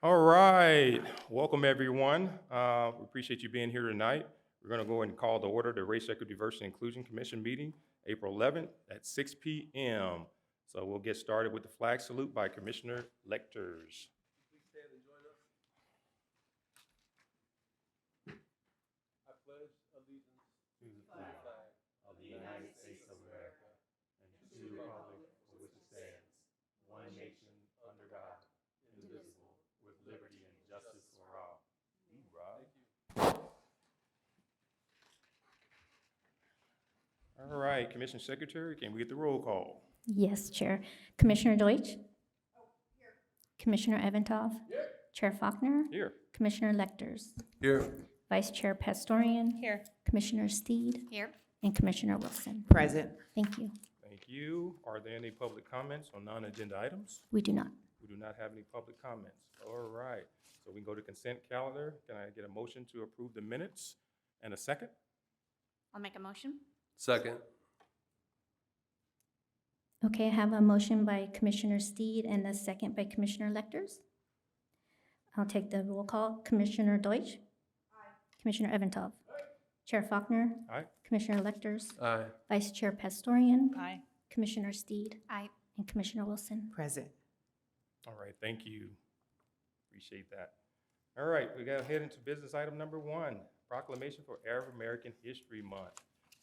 All right, welcome everyone. We appreciate you being here tonight. We're going to go ahead and call to order the Race Equity Diversity and Inclusion Commission meeting, April 11th at 6 p.m. So we'll get started with the flag salute by Commissioner Lecters. Please stand and join us. I pledge allegiance To the flag of the United States of America and to the republic for which it stands, one nation under God, indivisible, with liberty and justice for all. Rob. Thank you. All right, Commission Secretary, can we get the roll call? Yes, Chair. Commissioner Deutsch? Commissioner Eventhoff? Chair Faulkner? Here. Commissioner Lecters? Here. Vice Chair Pastorian? Here. Commissioner Steed? Here. And Commissioner Wilson? Present. Thank you. Thank you. Are there any public comments on non-agenda items? We do not. We do not have any public comments. All right, so we can go to consent calendar. Can I get a motion to approve the minutes and a second? I'll make a motion. Second. Okay, I have a motion by Commissioner Steed and a second by Commissioner Lecters. I'll take the roll call. Commissioner Deutsch? Aye. Commissioner Eventhoff? Aye. Chair Faulkner? Aye. Commissioner Lecters? Aye. Vice Chair Pastorian? Aye. Commissioner Steed? Aye. And Commissioner Wilson? Present. All right, thank you. Appreciate that. All right, we got to head into business item number 1, proclamation for Arab American History Month.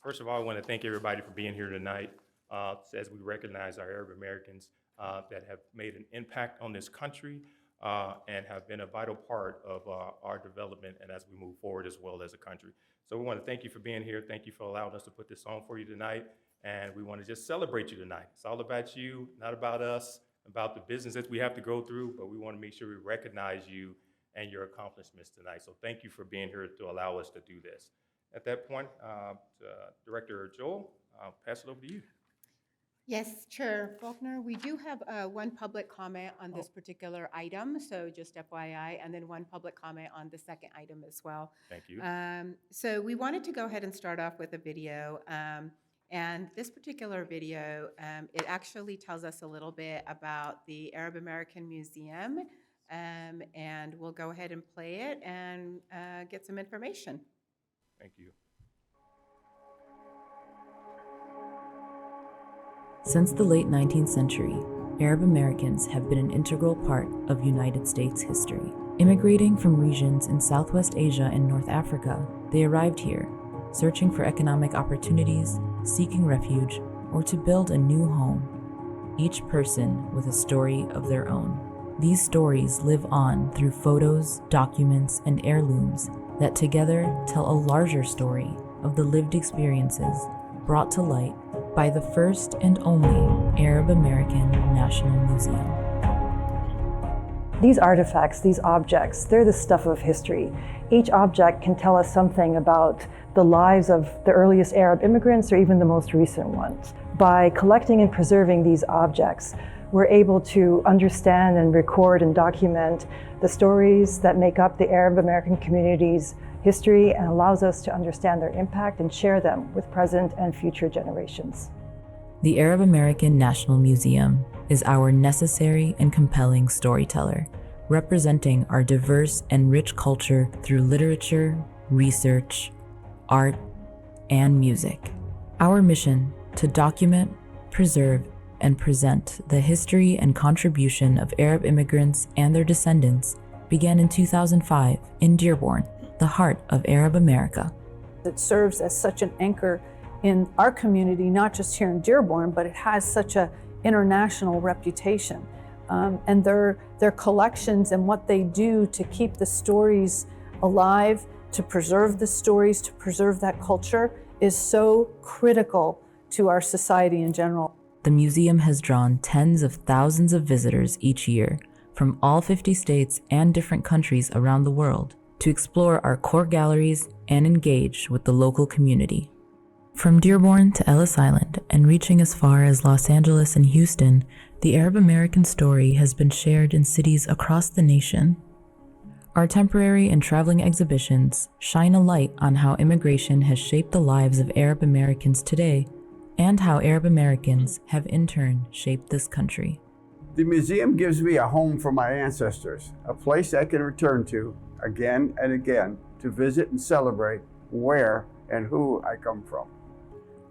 First of all, I want to thank everybody for being here tonight as we recognize our Arab Americans that have made an impact on this country and have been a vital part of our development and as we move forward as well as a country. So we want to thank you for being here. Thank you for allowing us to put this on for you tonight. And we want to just celebrate you tonight. It's all about you, not about us, about the business that we have to go through, but we want to make sure we recognize you and your accomplishments tonight. So thank you for being here to allow us to do this. At that point, Director Joel, I'll pass it over to you. Yes, Chair Faulkner, we do have one public comment on this particular item, so just FYI, and then one public comment on the second item as well. Thank you. So we wanted to go ahead and start off with a video. And this particular video, it actually tells us a little bit about the Arab American Museum, and we'll go ahead and play it and get some information. Thank you. Since the late 19th century, Arab Americans have been an integral part of United States history. Immigrating from regions in Southwest Asia and North Africa, they arrived here, searching for economic opportunities, seeking refuge, or to build a new home, each person with a story of their own. These stories live on through photos, documents, and heirlooms that together tell a larger story of the lived experiences brought to light by the first and only Arab American National Museum. These artifacts, these objects, they're the stuff of history. Each object can tell us something about the lives of the earliest Arab immigrants or even the most recent ones. By collecting and preserving these objects, we're able to understand and record and document the stories that make up the Arab American community's history and allows us to understand their impact and share them with present and future generations. The Arab American National Museum is our necessary and compelling storyteller, representing our diverse and rich culture through literature, research, art, and music. Our mission to document, preserve, and present the history and contribution of Arab immigrants and their descendants began in 2005 in Dearborn, the heart of Arab America. It serves as such an anchor in our community, not just here in Dearborn, but it has such an international reputation. And their collections and what they do to keep the stories alive, to preserve the stories, to preserve that culture is so critical to our society in general. The museum has drawn tens of thousands of visitors each year from all 50 states and different countries around the world to explore our core galleries and engage with the local community. From Dearborn to Ellis Island and reaching as far as Los Angeles and Houston, the Arab American story has been shared in cities across the nation. Our temporary and traveling exhibitions shine a light on how immigration has shaped the lives of Arab Americans today and how Arab Americans have in turn shaped this country. The museum gives me a home for my ancestors, a place I can return to again and again to visit and celebrate where and who I come from.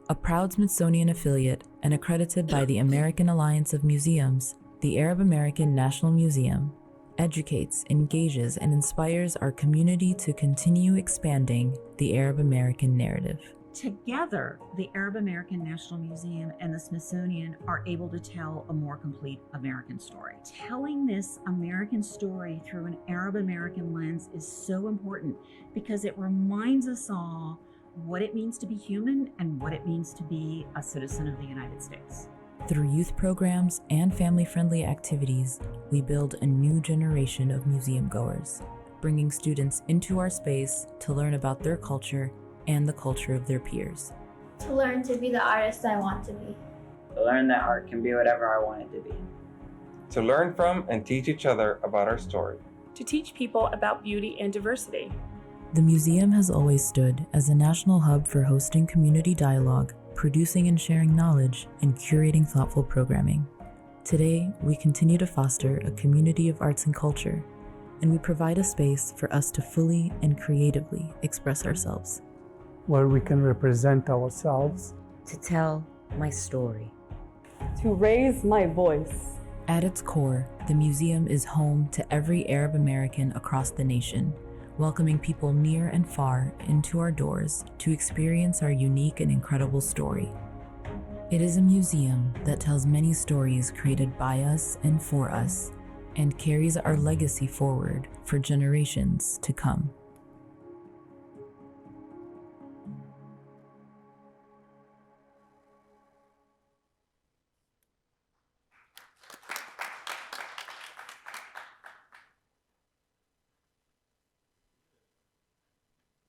A proud Smithsonian affiliate and accredited by the American Alliance of Museums, the Arab American National Museum educates, engages, and inspires our community to continue expanding the Arab American narrative. Together, the Arab American National Museum and the Smithsonian are able to tell a more complete American story. Telling this American story through an Arab American lens is so important because it reminds us all what it means to be human and what it means to be a citizen of the United States. Through youth programs and family-friendly activities, we build a new generation of museum goers, bringing students into our space to learn about their culture and the culture of their peers. To learn to be the artist I want to be. To learn that art can be whatever I want it to be. To learn from and teach each other about our story. To teach people about beauty and diversity. The museum has always stood as a national hub for hosting community dialogue, producing and sharing knowledge, and curating thoughtful programming. Today, we continue to foster a community of arts and culture, and we provide a space for us to fully and creatively express ourselves. Where we can represent ourselves. To tell my story. To raise my voice. At its core, the museum is home to every Arab American across the nation, welcoming people near and far into our doors to experience our unique and incredible story. It is a museum that tells many stories created by us and for us, and carries our legacy forward for generations to come.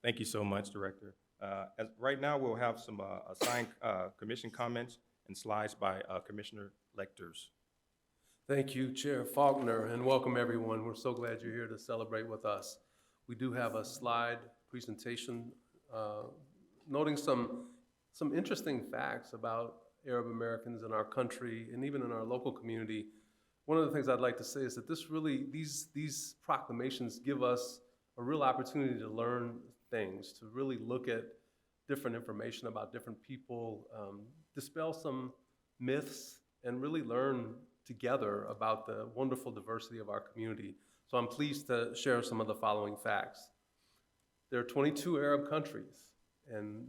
Thank you so much, Director. Right now, we'll have some assigned commission comments and slides by Commissioner Lectors. Thank you, Chair Faulkner, and welcome everyone. We're so glad you're here to celebrate with us. We do have a slide presentation noting some interesting facts about Arab Americans in our country and even in our local community. One of the things I'd like to say is that these proclamations give us a real opportunity to learn things, to really look at different information about different people, dispel some myths, and really learn together about the wonderful diversity of our community. So I'm pleased to share some of the following facts. There are 22 Arab countries, and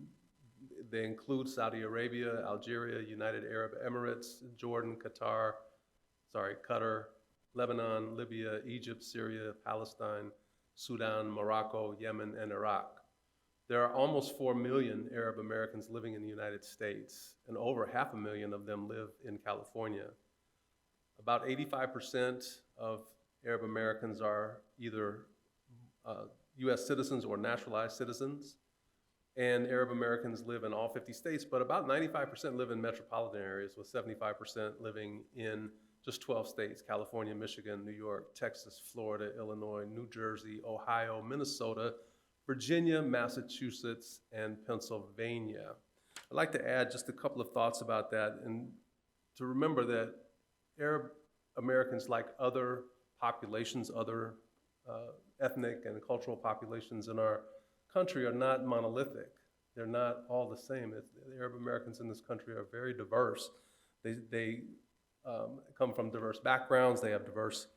they include Saudi Arabia, Algeria, United Arab Emirates, Jordan, Qatar, Lebanon, Libya, Egypt, Syria, Palestine, Sudan, Morocco, Yemen, and Iraq. There are almost 4 million Arab Americans living in the United States, and over 500,000 of them live in California. About 85% of Arab Americans are either U.S. citizens or naturalized citizens, and Arab Americans live in all 50 states, but about 95% live in metropolitan areas, with 75% living in just 12 states: California, Michigan, New York, Texas, Florida, Illinois, New Jersey, Ohio, Minnesota, Virginia, Massachusetts, and Pennsylvania. I'd like to add just a couple of thoughts about that, and to remember that Arab Americans, like other populations, other ethnic and cultural populations in our country, are not monolithic. They're not all the same. The Arab Americans in this country are very diverse. They come from diverse backgrounds. They have diverse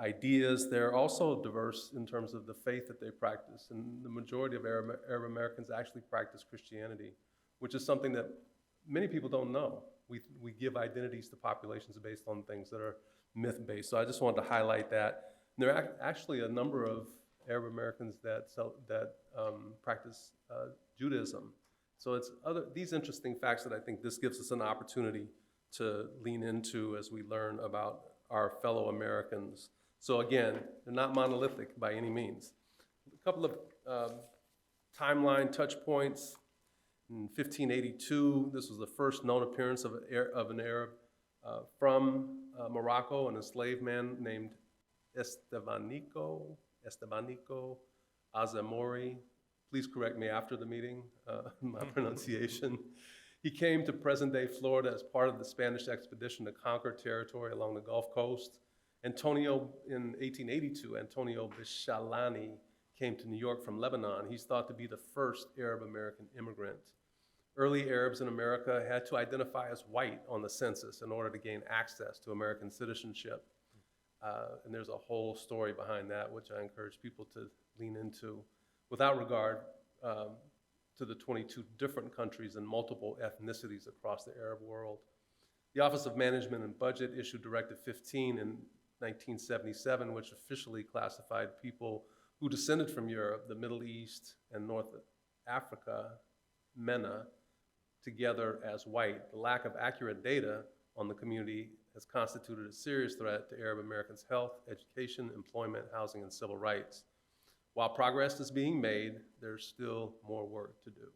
ideas. They're also diverse in terms of the faith that they practice. And the majority of Arab Americans actually practice Christianity, which is something that many people don't know. We give identities to populations based on things that are myth-based. So I just wanted to highlight that. And there are actually a number of Arab Americans that practice Judaism. So it's these interesting facts that I think this gives us an opportunity to lean into as we learn about our fellow Americans. So again, they're not monolithic by any means. A couple of timeline touch points. In 1582, this was the first known appearance of an Arab from Morocco, an enslaved man named Estebanico Azamori. Please correct me after the meeting, my pronunciation. He came to present-day Florida as part of the Spanish expedition to conquer territory along the Gulf Coast. In 1882, Antonio Bishalani came to New York from Lebanon. He's thought to be the first Arab-American immigrant. Early Arabs in America had to identify as white on the census in order to gain access to American citizenship. And there's a whole story behind that, which I encourage people to lean into, without regard to the 22 different countries and multiple ethnicities across the Arab world. The Office of Management and Budget issued Directive 15 in 1977, which officially classified people who descended from Europe, the Middle East, and North Africa, MENA, together as white. The lack of accurate data on the community has constituted a serious threat to Arab Americans' health, education, employment, housing, and civil rights. While progress is being made, there's still more work to do.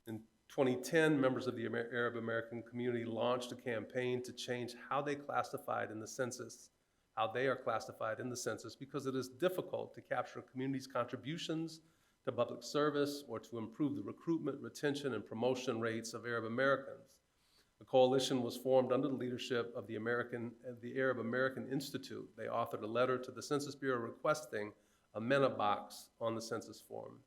In 2010, members of the Arab American community launched a campaign to change how they classified in the census, how they are classified in the census, because it is difficult to capture communities' contributions to public service or to improve the recruitment, retention, and promotion rates of Arab Americans. A coalition was formed under the leadership of the Arab American Institute. They authored a letter to the Census Bureau requesting a MENA box on the census form.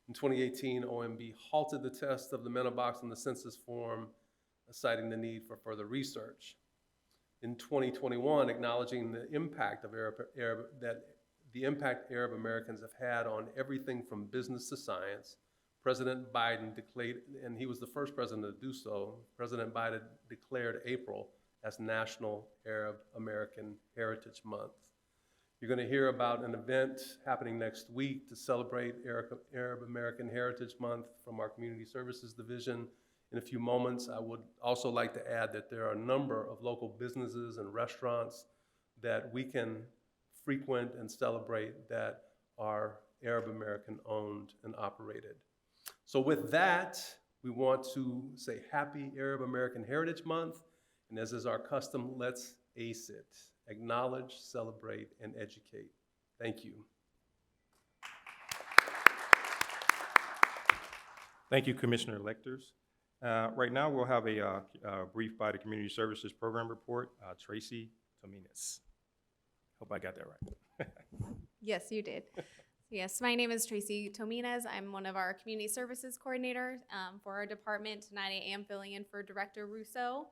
In 2018, OMB halted the test of the MENA box on the census form, citing the need for further research. In 2021, acknowledging the impact of Arab Americans have had on everything from business to science, President Biden declared, and he was the first president to do so, President Biden declared April as National Arab American Heritage Month. You're going to hear about an event happening next week to celebrate Arab American Heritage Month from our Community Services Division. In a few moments, I would also like to add that there are a number of local businesses and restaurants that we can frequent and celebrate that are Arab American owned and operated. So with that, we want to say Happy Arab American Heritage Month, and as is our custom, let's ace it. Acknowledge, celebrate, and educate. Thank you. Thank you, Commissioner Electors. Right now, we'll have a brief by the Community Services Program Report. Tracy Tominas. Hope I got that right. Yes, you did. Yes, my name is Tracy Tominas. I'm one of our Community Services Coordinators for our department. Tonight I am filling in for Director Russo.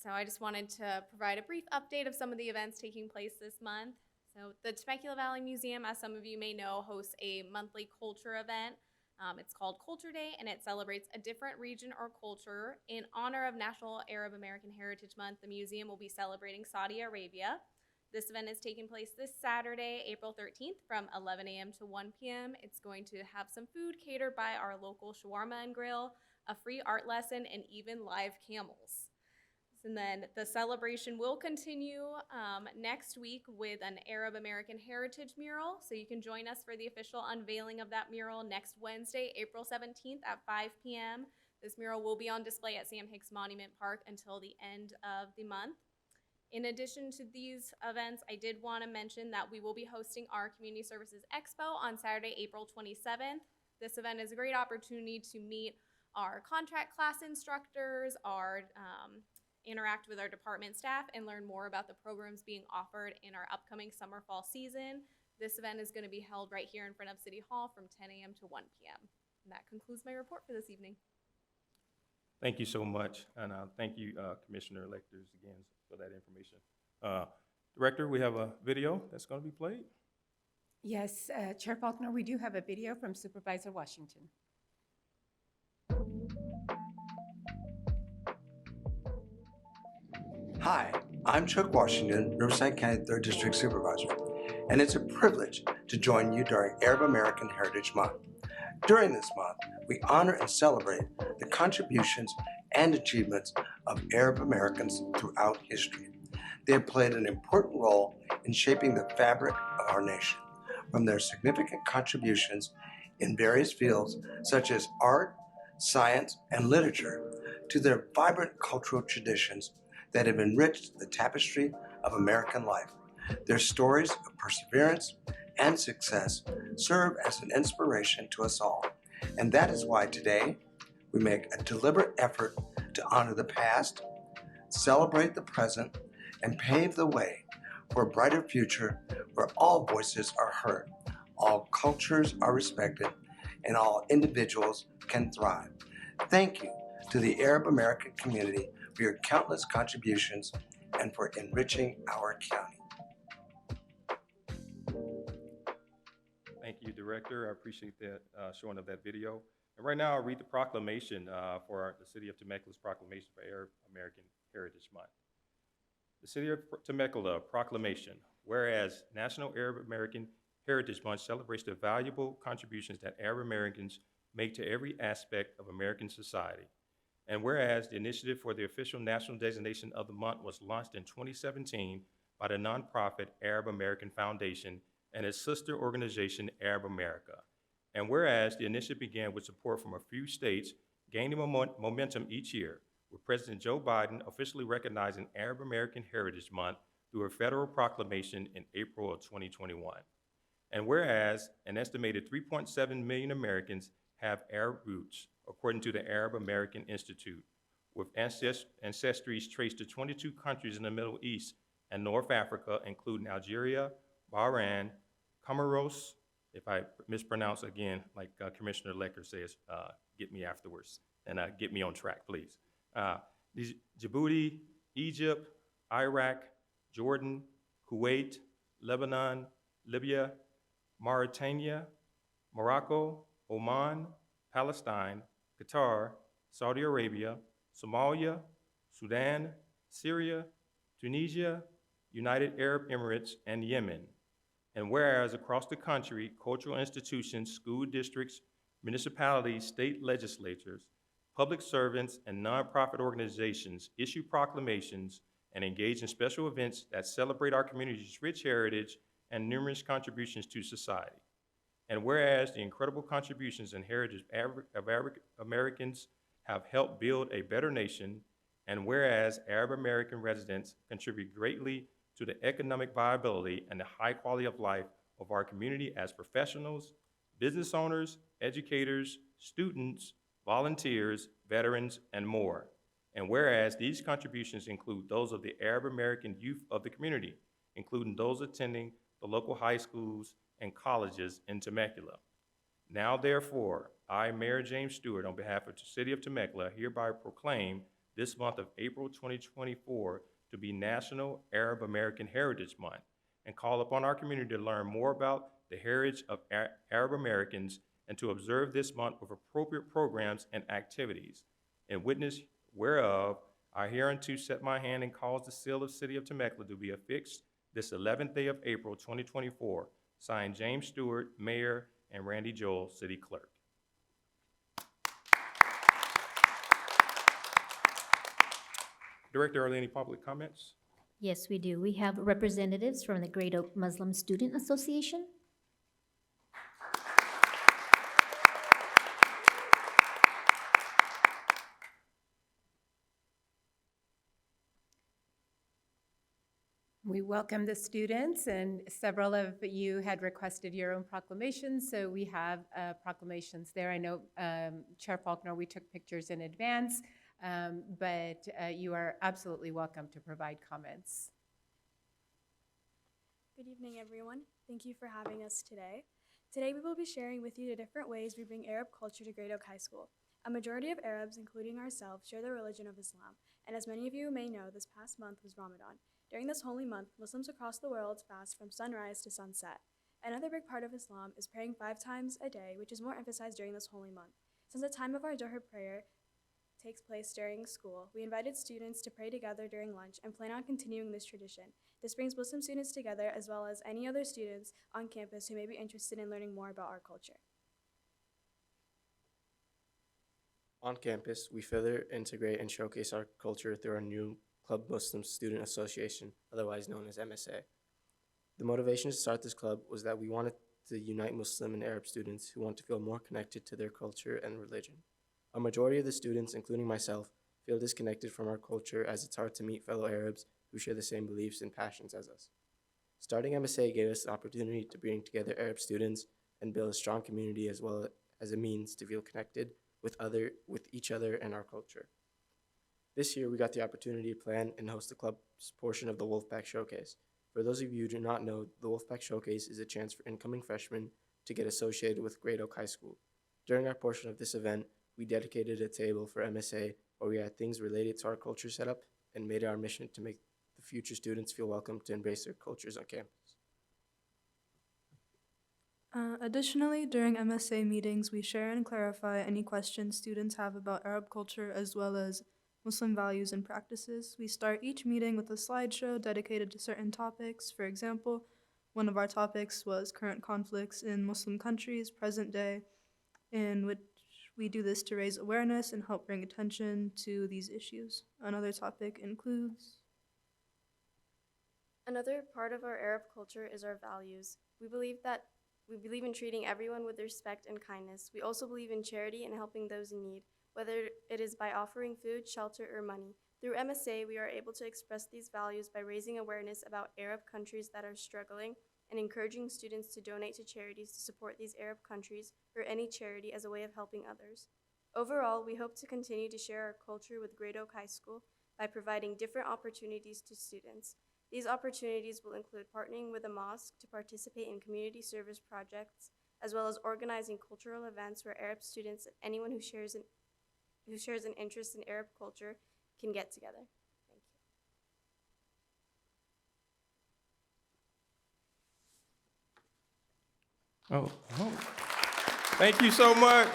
So I just wanted to provide a brief update of some of the events taking place this month. So the Temecula Valley Museum, as some of you may know, hosts a monthly culture event. It's called Culture Day, and it celebrates a different region or culture. In honor of National Arab American Heritage Month, the museum will be celebrating Saudi Arabia. This event is taking place this Saturday, April 13th from 11 a.m. to 1 p.m. It's going to have some food catered by our local shawarma and grill, a free art lesson, and even live camels. And then the celebration will continue next week with an Arab American Heritage mural. So you can join us for the official unveiling of that mural next Wednesday, April 17th at 5 p.m. This mural will be on display at Sam Hicks Monument Park until the end of the month. In addition to these events, I did want to mention that we will be hosting our Community Services Expo on Saturday, April 27th. This event is a great opportunity to meet our contract class instructors, interact with our department staff, and learn more about the programs being offered in our upcoming summer-fall season. This event is going to be held right here in front of City Hall from 10 a.m. to 1 p.m. And that concludes my report for this evening. Thank you so much, and thank you, Commissioner Electors, again, for that information. Director, we have a video that's going to be played. Yes, Chair Faulkner, we do have a video from Supervisor Washington. Hi, I'm Chuck Washington, Riverside County 3rd District Supervisor, and it's a privilege to join you during Arab American Heritage Month. During this month, we honor and celebrate the contributions and achievements of Arab Americans throughout history. They have played an important role in shaping the fabric of our nation, from their significant contributions in various fields such as art, science, and literature, to their vibrant cultural traditions that have enriched the tapestry of American life. Their stories of perseverance and success serve as an inspiration to us all. And that is why today we make a deliberate effort to honor the past, celebrate the present, and pave the way for a brighter future where all voices are heard, all cultures are respected, and all individuals can thrive. Thank you to the Arab American community for your countless contributions and for enriching our county. Thank you, Director. I appreciate that showing of that video. And right now, I'll read the proclamation for the City of Temecula's proclamation for Arab American Heritage Month. The City of Temecula proclamation, whereas National Arab American Heritage Month celebrates the valuable contributions that Arab Americans make to every aspect of American society. And whereas the initiative for the official national designation of the month was launched in 2017 by the nonprofit Arab American Foundation and its sister organization, Arab America. And whereas the initiative began with support from a few states, gaining momentum each year, with President Joe Biden officially recognizing Arab American Heritage Month through a federal proclamation in April of 2021. And whereas an estimated 3.7 million Americans have Arab roots, according to the Arab American Institute, with ancestries traced to 22 countries in the Middle East and North Africa, including Algeria, Bahrain, Comoros, if I mispronounce again, like Commissioner Lecker says, get me afterwards, and get me on track, please. Djibouti, Egypt, Iraq, Jordan, Kuwait, Lebanon, Libya, Mauritania, Morocco, Oman, Palestine, Qatar, Saudi Arabia, Somalia, Sudan, Syria, Tunisia, United Arab Emirates, and Yemen. And whereas across the country, cultural institutions, school districts, municipalities, state legislatures, public servants, and nonprofit organizations issue proclamations and engage in special events that celebrate our community's rich heritage and numerous contributions to society. And whereas the incredible contributions and heritage of Arab Americans have helped build a better nation, and whereas Arab American residents contribute greatly to the economic viability and the high quality of life of our community as professionals, business owners, educators, students, volunteers, veterans, and more. And whereas these contributions include those of the Arab American youth of the community, including those attending the local high schools and colleges in Temecula. Now therefore, I, Mayor James Stewart, on behalf of the City of Temecula, hereby proclaim this month of April 2024 to be National Arab American Heritage Month, and call upon our community to learn more about the heritage of Arab Americans and to observe this month with appropriate programs and activities. In witness whereof, I hereunto set my hand and cause the seal of City of Temecula to be affixed this 11th day of April 2024. Signed, James Stewart, Mayor, and Randy Joel, City Clerk. Director, are there any public comments? Yes, we do. We have representatives from the Great Oak Muslim Student Association. We welcome the students, and several of you had requested your own proclamations, so we have proclamations there. I know, Chair Faulkner, we took pictures in advance, but you are absolutely welcome to provide comments. Good evening, everyone. Thank you for having us today. Today we will be sharing with you the different ways we bring Arab culture to Great Oak High School. A majority of Arabs, including ourselves, share the religion of Islam, and as many of you may know, this past month was Ramadan. During this holy month, Muslims across the world fast from sunrise to sunset. Another big part of Islam is praying 5 times a day, which is more emphasized during this holy month. Since the time of our Dhuhr prayer takes place during school, we invited students to pray together during lunch and plan on continuing this tradition. This brings Muslim students together as well as any other students on campus who may be interested in learning more about our culture. On campus, we further integrate and showcase our culture through our new Club Muslim Student Association, otherwise known as MSA. The motivation to start this club was that we wanted to unite Muslim and Arab students who want to feel more connected to their culture and religion. A majority of the students, including myself, feel disconnected from our culture as it's hard to meet fellow Arabs who share the same beliefs and passions as us. Starting MSA gave us the opportunity to bring together Arab students and build a strong community as well as a means to feel connected with each other and our culture. This year, we got the opportunity to plan and host the club's portion of the Wolfpack Showcase. For those of you who do not know, the Wolfpack Showcase is a chance for incoming freshmen to get associated with Great Oak High School. During our portion of this event, we dedicated a table for MSA where we had things related to our culture set up and made it our mission to make the future students feel welcome to embrace their cultures on campus. Additionally, during MSA meetings, we share and clarify any questions students have about Arab culture as well as Muslim values and practices. We start each meeting with a slideshow dedicated to certain topics. For example, one of our topics was current conflicts in Muslim countries, present day, in which we do this to raise awareness and help bring attention to these issues. Another topic includes Another part of our Arab culture is our values. We believe in treating everyone with respect and kindness. We also believe in charity and helping those in need, whether it is by offering food, shelter, or money. Through MSA, we are able to express these values by raising awareness about Arab countries that are struggling and encouraging students to donate to charities to support these Arab countries or any charity as a way of helping others. Overall, we hope to continue to share our culture with Great Oak High School by providing different opportunities to students. These opportunities will include partnering with a mosque to participate in community service projects, as well as organizing cultural events where Arab students and anyone who shares an interest in Arab culture can get together. Oh, thank you so much.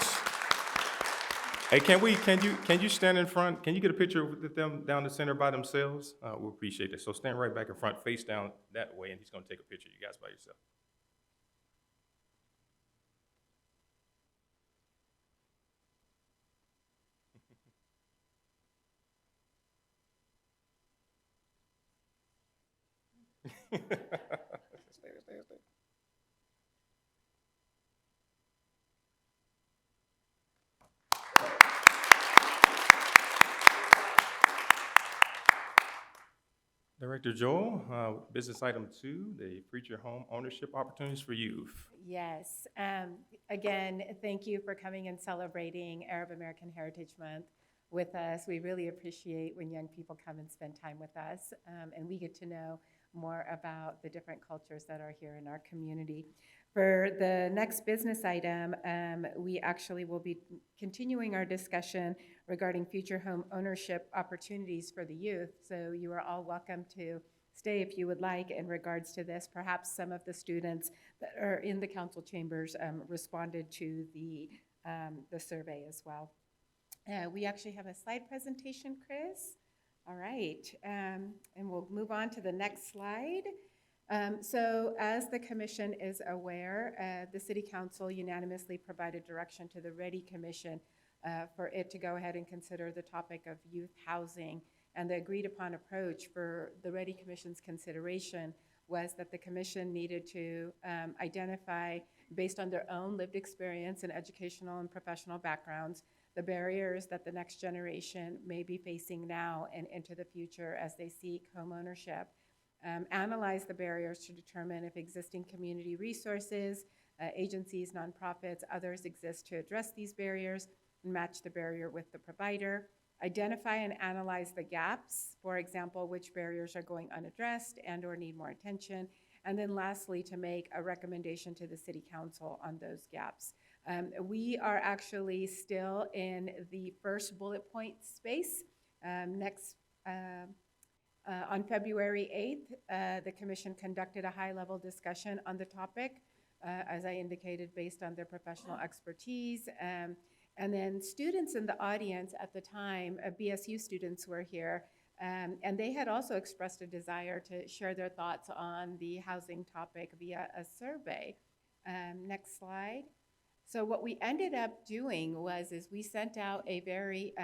Hey, can you stand in front? Can you get a picture with them down the center by themselves? We appreciate it. So stand right back in front, face down that way, and he's gonna take a picture of you guys by yourself. Stay. Director Joel, business item 2, the future home ownership opportunities for youth. Yes. Again, thank you for coming and celebrating Arab American Heritage Month with us. We really appreciate when young people come and spend time with us, and we get to know more about the different cultures that are here in our community. For the next business item, we actually will be continuing our discussion regarding future home ownership opportunities for the youth. So you are all welcome to stay if you would like in regards to this. Perhaps some of the students that are in the council chambers responded to the survey as well. We actually have a slide presentation, Chris. All right, and we'll move on to the next slide. So as the commission is aware, the city council unanimously provided direction to the REDI Commission for it to go ahead and consider the topic of youth housing. And the agreed upon approach for the REDI Commission's consideration was that the commission needed to identify, based on their own lived experience and educational and professional backgrounds, the barriers that the next generation may be facing now and into the future as they seek home ownership. Analyze the barriers to determine if existing community resources, agencies, nonprofits, others exist to address these barriers and match the barrier with the provider. Identify and analyze the gaps, for example, which barriers are going unaddressed and or need more attention. And then lastly, to make a recommendation to the city council on those gaps. We are actually still in the first bullet point space. On February 8th, the commission conducted a high-level discussion on the topic, as I indicated, based on their professional expertise. And then students in the audience at the time, BSU students were here, and they had also expressed a desire to share their thoughts on the housing topic via a survey. Next slide. So what we ended up doing was we sent out a very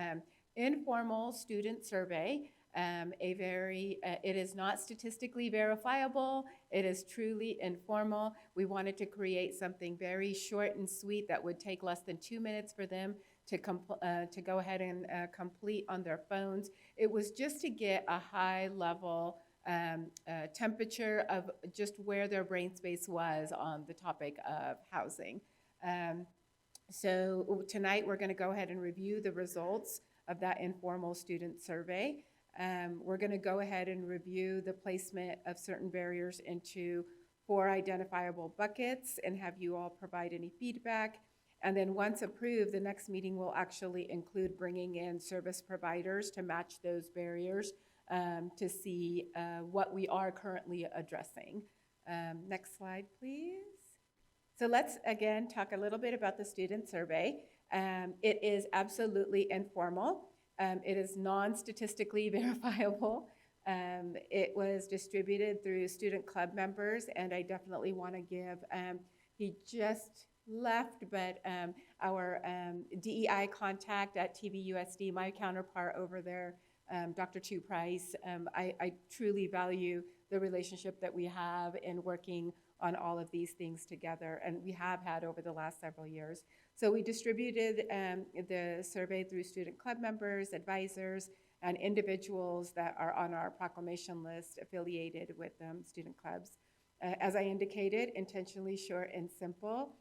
informal student survey. It is not statistically verifiable. It is truly informal. We wanted to create something very short and sweet that would take less than 2 minutes for them to go ahead and complete on their phones. It was just to get a high level temperature of just where their brain space was on the topic of housing. So tonight, we're going to go ahead and review the results of that informal student survey. We're going to go ahead and review the placement of certain barriers into 4 identifiable buckets and have you all provide any feedback. And then once approved, the next meeting will actually include bringing in service providers to match those barriers to see what we are currently addressing. Next slide, please. So let's again talk a little bit about the student survey. It is absolutely informal. It is non-statistically verifiable. It was distributed through student club members, and I definitely want to give, he just left, but our DEI contact at TVUSD, my counterpart over there, Dr. Chu Price, I truly value the relationship that we have in working on all of these things together, and we have had over the last several years. So we distributed the survey through student club members, advisors, and individuals that are on our proclamation list affiliated with student clubs. As I indicated, intentionally short and simple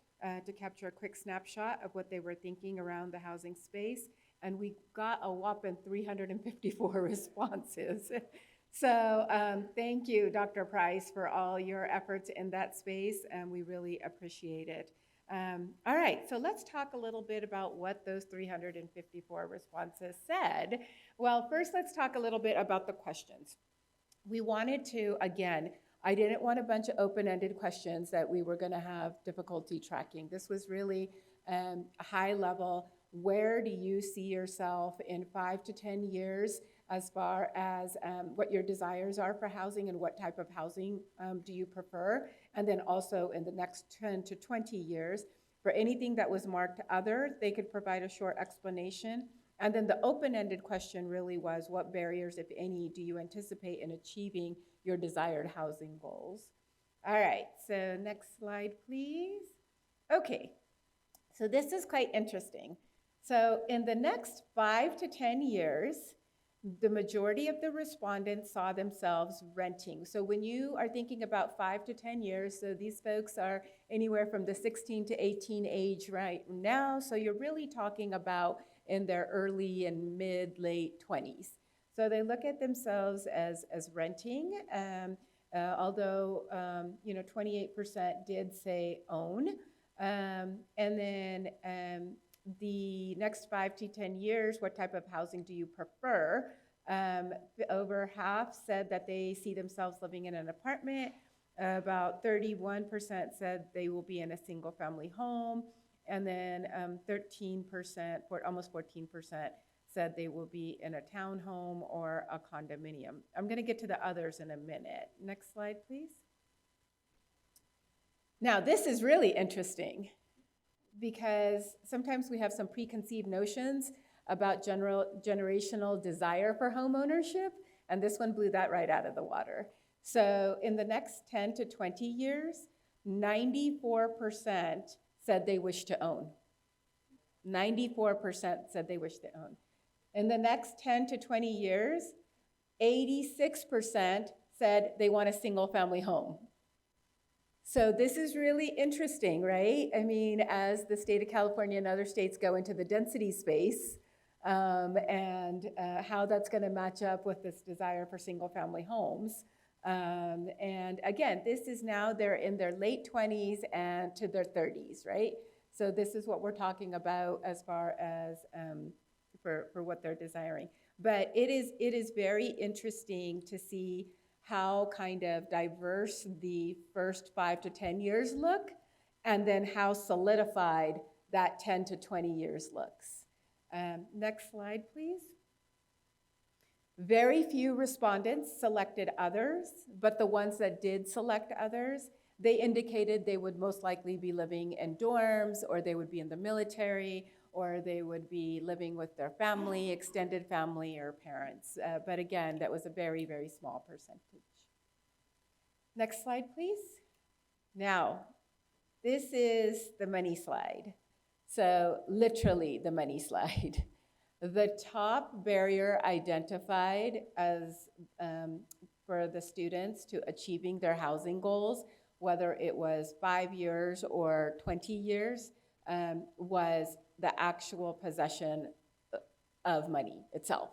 to capture a quick snapshot of what they were thinking around the housing space, and we got a whopping 354 responses. So thank you, Dr. Price, for all your efforts in that space, and we really appreciate it. All right, so let's talk a little bit about what those 354 responses said. Well, first let's talk a little bit about the questions. We wanted to, again, I didn't want a bunch of open-ended questions that we were gonna have difficulty tracking. This was really a high level. Where do you see yourself in 5 to 10 years as far as what your desires are for housing and what type of housing do you prefer? And then also in the next 10 to 20 years, for anything that was marked other, they could provide a short explanation. And then the open-ended question really was, what barriers, if any, do you anticipate in achieving your desired housing goals? All right, so next slide, please. Okay, so this is quite interesting. So in the next 5 to 10 years, the majority of the respondents saw themselves renting. So when you are thinking about 5 to 10 years, so these folks are anywhere from the 16 to 18 age right now, so you're really talking about in their early and mid-late 20s. So they look at themselves as renting, although 28% did say own. And then the next 5 to 10 years, what type of housing do you prefer? Over half said that they see themselves living in an apartment. About 31% said they will be in a single family home. And then 13%, almost 14% said they will be in a townhome or a condominium. I'm gonna get to the others in a minute. Next slide, please. Now, this is really interesting because sometimes we have some preconceived notions about generational desire for home ownership, and this one blew that right out of the water. So in the next 10 to 20 years, 94% said they wish to own. 94% said they wish to own. In the next 10 to 20 years, 86% said they want a single family home. So this is really interesting, right? I mean, as the state of California and other states go into the density space, and how that's gonna match up with this desire for single family homes. And again, this is now they're in their late 20s and to their 30s, right? So this is what we're talking about as far as for what they're desiring. But it is very interesting to see how kind of diverse the first 5 to 10 years look, and then how solidified that 10 to 20 years looks. Next slide, please. Very few respondents selected others, but the ones that did select others, they indicated they would most likely be living in dorms, or they would be in the military, or they would be living with their family, extended family, or parents. But again, that was a very, very small percentage. Next slide, please. Now, this is the money slide. So literally the money slide. The top barrier identified as for the students to achieving their housing goals, whether it was 5 years or 20 years, was the actual possession of money itself,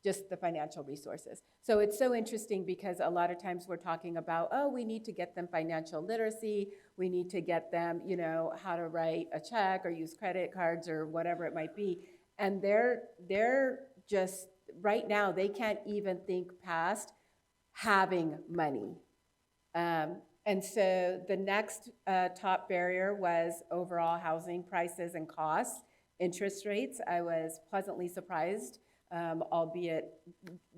just the financial resources. So it's so interesting because a lot of times we're talking about, oh, we need to get them financial literacy, we need to get them, you know, how to write a check or use credit cards or whatever it might be. And they're just, right now, they can't even think past having money. And so the next top barrier was overall housing prices and costs, interest rates. I was pleasantly surprised, albeit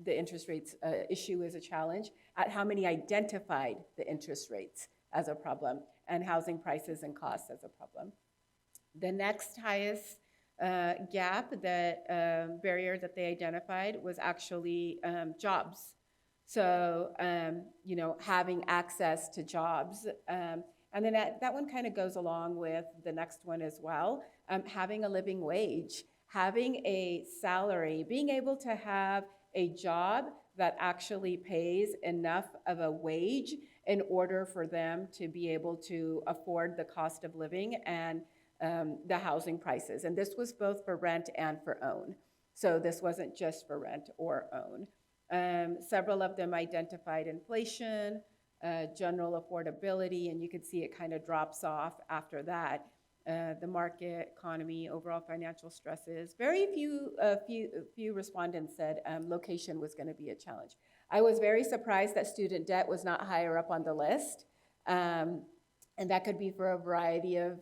the interest rates issue is a challenge, at how many identified the interest rates as a problem and housing prices and costs as a problem. The next highest gap, that barrier that they identified was actually jobs. So, you know, having access to jobs. And then that one kind of goes along with the next one as well. Having a living wage, having a salary, being able to have a job that actually pays enough of a wage in order for them to be able to afford the cost of living and the housing prices. And this was both for rent and for own. So this wasn't just for rent or own. Several of them identified inflation, general affordability, and you can see it kind of drops off after that. The market, economy, overall financial stresses. Very few respondents said location was going to be a challenge. I was very surprised that student debt was not higher up on the list. And that could be for a variety of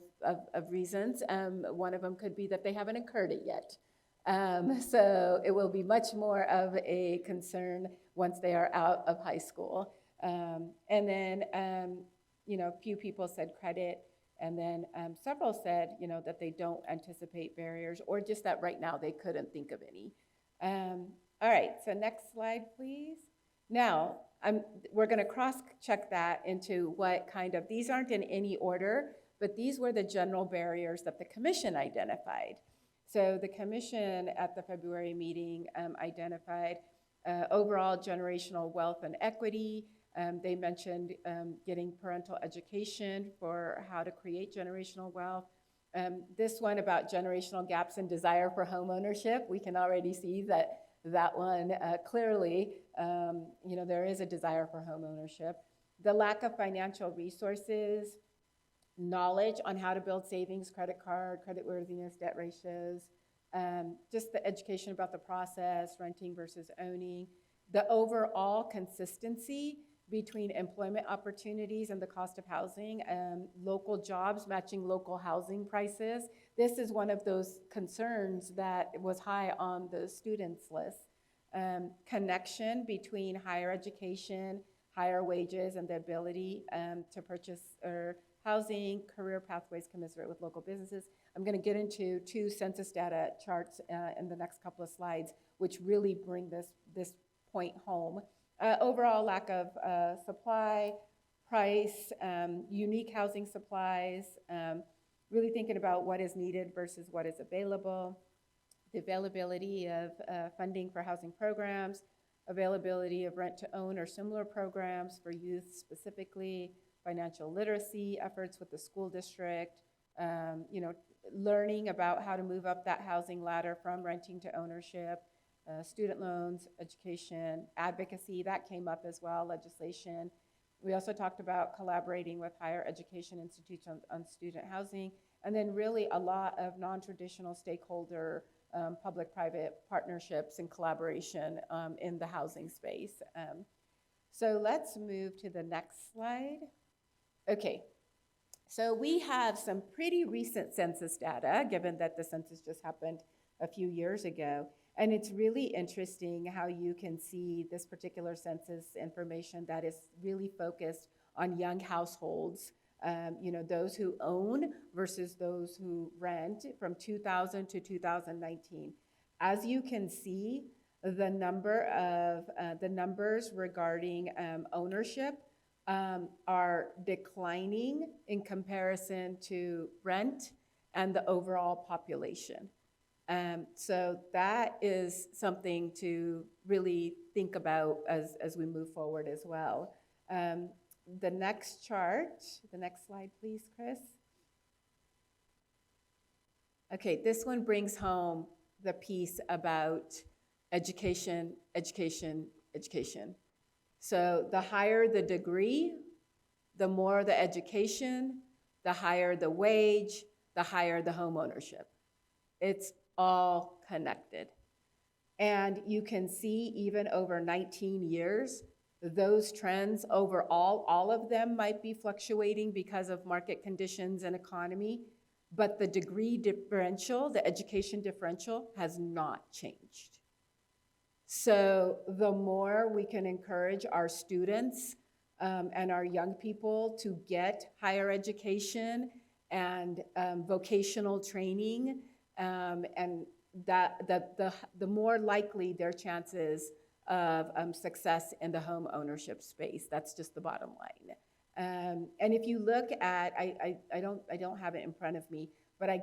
reasons. One of them could be that they haven't incurred it yet. So it will be much more of a concern once they are out of high school. And then, you know, a few people said credit, and then several said, you know, that they don't anticipate barriers, or just that right now they couldn't think of any. All right, so next slide, please. Now, we're gonna cross-check that into what kind of, these aren't in any order, but these were the general barriers that the commission identified. So the commission at the February meeting identified overall generational wealth and equity. They mentioned getting parental education for how to create generational wealth. This one about generational gaps and desire for home ownership, we can already see that one clearly, you know, there is a desire for home ownership. The lack of financial resources, knowledge on how to build savings, credit card, creditworthiness, debt ratios, just the education about the process, renting versus owning, the overall consistency between employment opportunities and the cost of housing, local jobs matching local housing prices. This is one of those concerns that was high on the students' list. Connection between higher education, higher wages, and the ability to purchase or housing, career pathways commensurate with local businesses. I'm going to get into two census data charts in the next couple of slides, which really bring this point home. Overall lack of supply, price, unique housing supplies, really thinking about what is needed versus what is available, the availability of funding for housing programs, availability of rent to own or similar programs for youth specifically, financial literacy efforts with the school district, you know, learning about how to move up that housing ladder from renting to ownership, student loans, education, advocacy, that came up as well, legislation. We also talked about collaborating with higher education institutions on student housing, and then really a lot of non-traditional stakeholder public-private partnerships and collaboration in the housing space. So let's move to the next slide. Okay, so we have some pretty recent census data, given that the census just happened a few years ago. And it's really interesting how you can see this particular census information that is really focused on young households, you know, those who own versus those who rent from 2000 to 2019. As you can see, the numbers regarding ownership are declining in comparison to rent and the overall population. So that is something to really think about as we move forward as well. The next chart, the next slide, please, Chris. Okay, this one brings home the piece about education, education, education. So the higher the degree, the more the education, the higher the wage, the higher the home ownership. It's all connected. And you can see even over 19 years, those trends overall, all of them might be fluctuating because of market conditions and economy, but the degree differential, the education differential has not changed. So the more we can encourage our students and our young people to get higher education and vocational training, and the more likely their chances of success in the home ownership space. That's just the bottom line. And if you look at, I don't have it in front of me, but I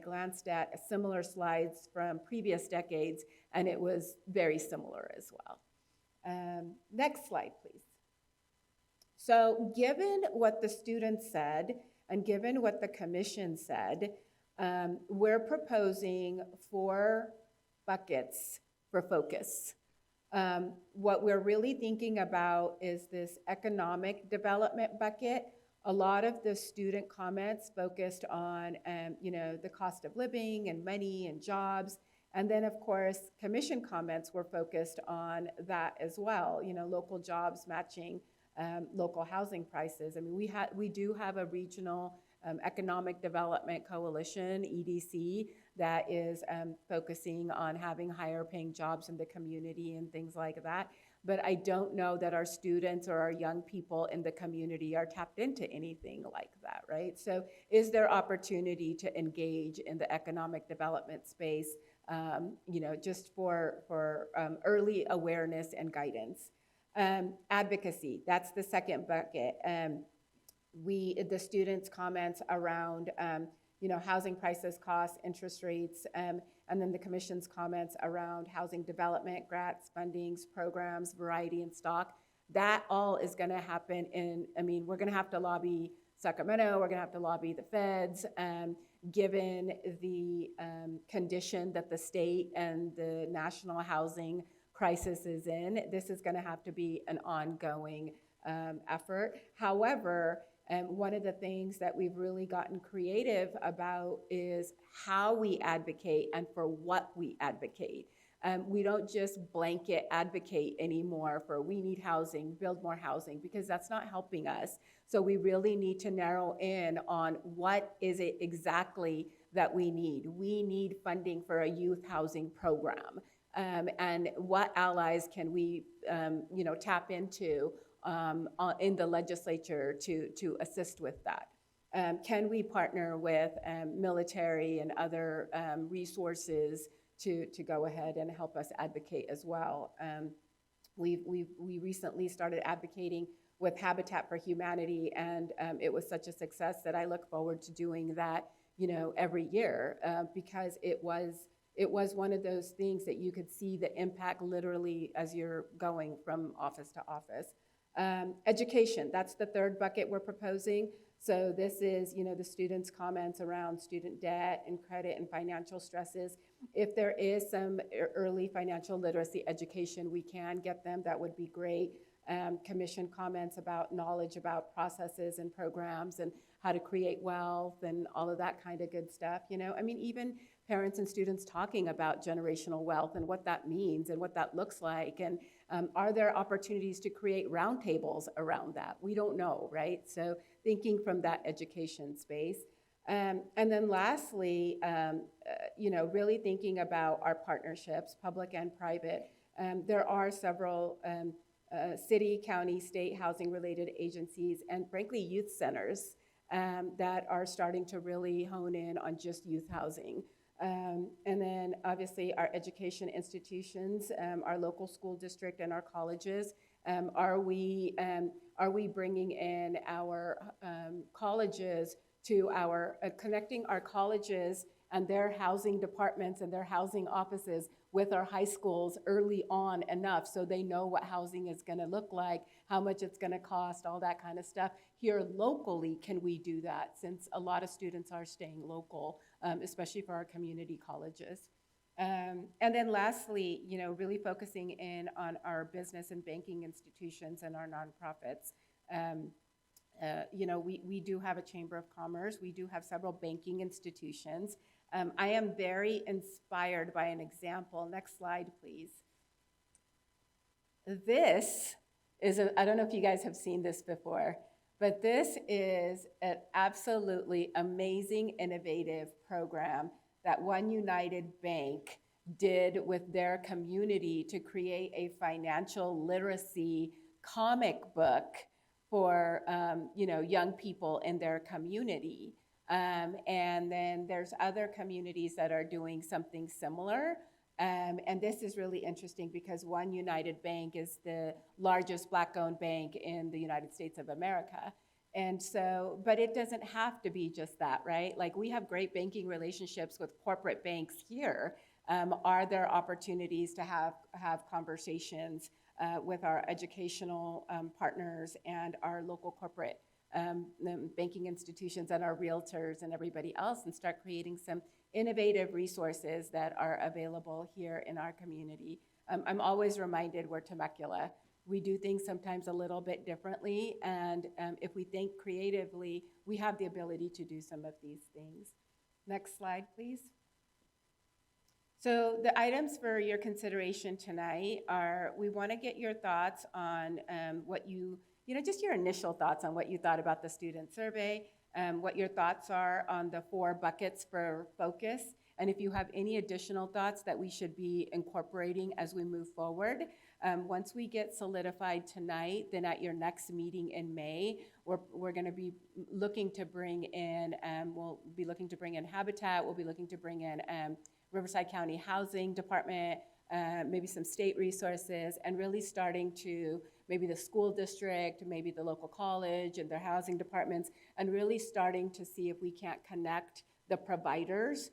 glanced at similar slides from previous decades, and it was very similar as well. Next slide, please. So given what the students said, and given what the commission said, we're proposing 4 buckets for focus. What we're really thinking about is this economic development bucket. A lot of the student comments focused on, the cost of living and money and jobs. And then, of course, commission comments were focused on that as well, local jobs matching local housing prices. I mean, we do have a regional economic development coalition, EDC, that is focusing on having higher paying jobs in the community and things like that. But I don't know that our students or our young people in the community are tapped into anything like that, right? So is there opportunity to engage in the economic development space, just for early awareness and guidance? Advocacy, that's the second bucket. The students' comments around housing prices, costs, interest rates, and then the commission's comments around housing development, grants, fundings, programs, variety and stock. That all is gonna happen we're gonna have to lobby Sacramento, we're gonna have to lobby the feds, given the condition that the state and the national housing crisis is in. This is gonna have to be an ongoing effort. However, one of the things that we've really gotten creative about is how we advocate and for what we advocate. We don't just blanket advocate anymore for we need housing, build more housing, because that's not helping us. So we really need to narrow in on what is it exactly that we need. We need funding for a youth housing program. And what allies can we tap into in the legislature to assist with that? Can we partner with military and other resources to go ahead and help us advocate as well? We recently started advocating with Habitat for Humanity, and it was such a success that I look forward to doing that every year because it was one of those things that you could see the impact literally as you're going from office to office. Education, that's the third bucket we're proposing. So this is, the students' comments around student debt and credit and financial stresses. If there is some early financial literacy education we can get them, that would be great. Commission comments about knowledge about processes and programs and how to create wealth and all of that kind of good stuff, even parents and students talking about generational wealth and what that means and what that looks like. And are there opportunities to create roundtables around that? We don't know, right? So thinking from that education space. And then lastly, really thinking about our partnerships, public and private. There are several city, county, state housing-related agencies, and frankly, youth centers that are starting to really hone in on just youth housing. And then obviously our education institutions, our local school district and our colleges. Are we bringing in our colleges to connecting our colleges and their housing departments and their housing offices with our high schools early on enough so they know what housing is going to look like, how much it's going to cost, all that kind of stuff. Here locally, can we do that, since a lot of students are staying local, especially for our community colleges. And then lastly, really focusing in on our business and banking institutions and our nonprofits. We do have a Chamber of Commerce. We do have several banking institutions. I am very inspired by an example. Next slide, please. This is, I don't know if you guys have seen this before, but this is an absolutely amazing, innovative program that One United Bank did with their community to create a financial literacy comic book for young people in their community. And then there's other communities that are doing something similar. And this is really interesting because One United Bank is the largest Black-owned bank in the United States of America. And so, but it doesn't have to be just that, right? Like, we have great banking relationships with corporate banks here. Are there opportunities to have conversations with our educational partners and our local corporate banking institutions and our realtors and everybody else, and start creating some innovative resources that are available here in our community? I'm always reminded we're Temecula. We do things sometimes a little bit differently, and if we think creatively, we have the ability to do some of these things. Next slide, please. So the items for your consideration tonight are, we want to get your thoughts on what just your initial thoughts on what you thought about the student survey, what your thoughts are on the 4 buckets for focus, and if you have any additional thoughts that we should be incorporating as we move forward. Once we get solidified tonight, then at your next meeting in May, we're going to be looking to bring in, Habitat, we'll be looking to bring in Riverside County Housing Department, maybe some state resources, and really starting to maybe the school district, maybe the local college and their housing departments, and really starting to see if we can't connect the providers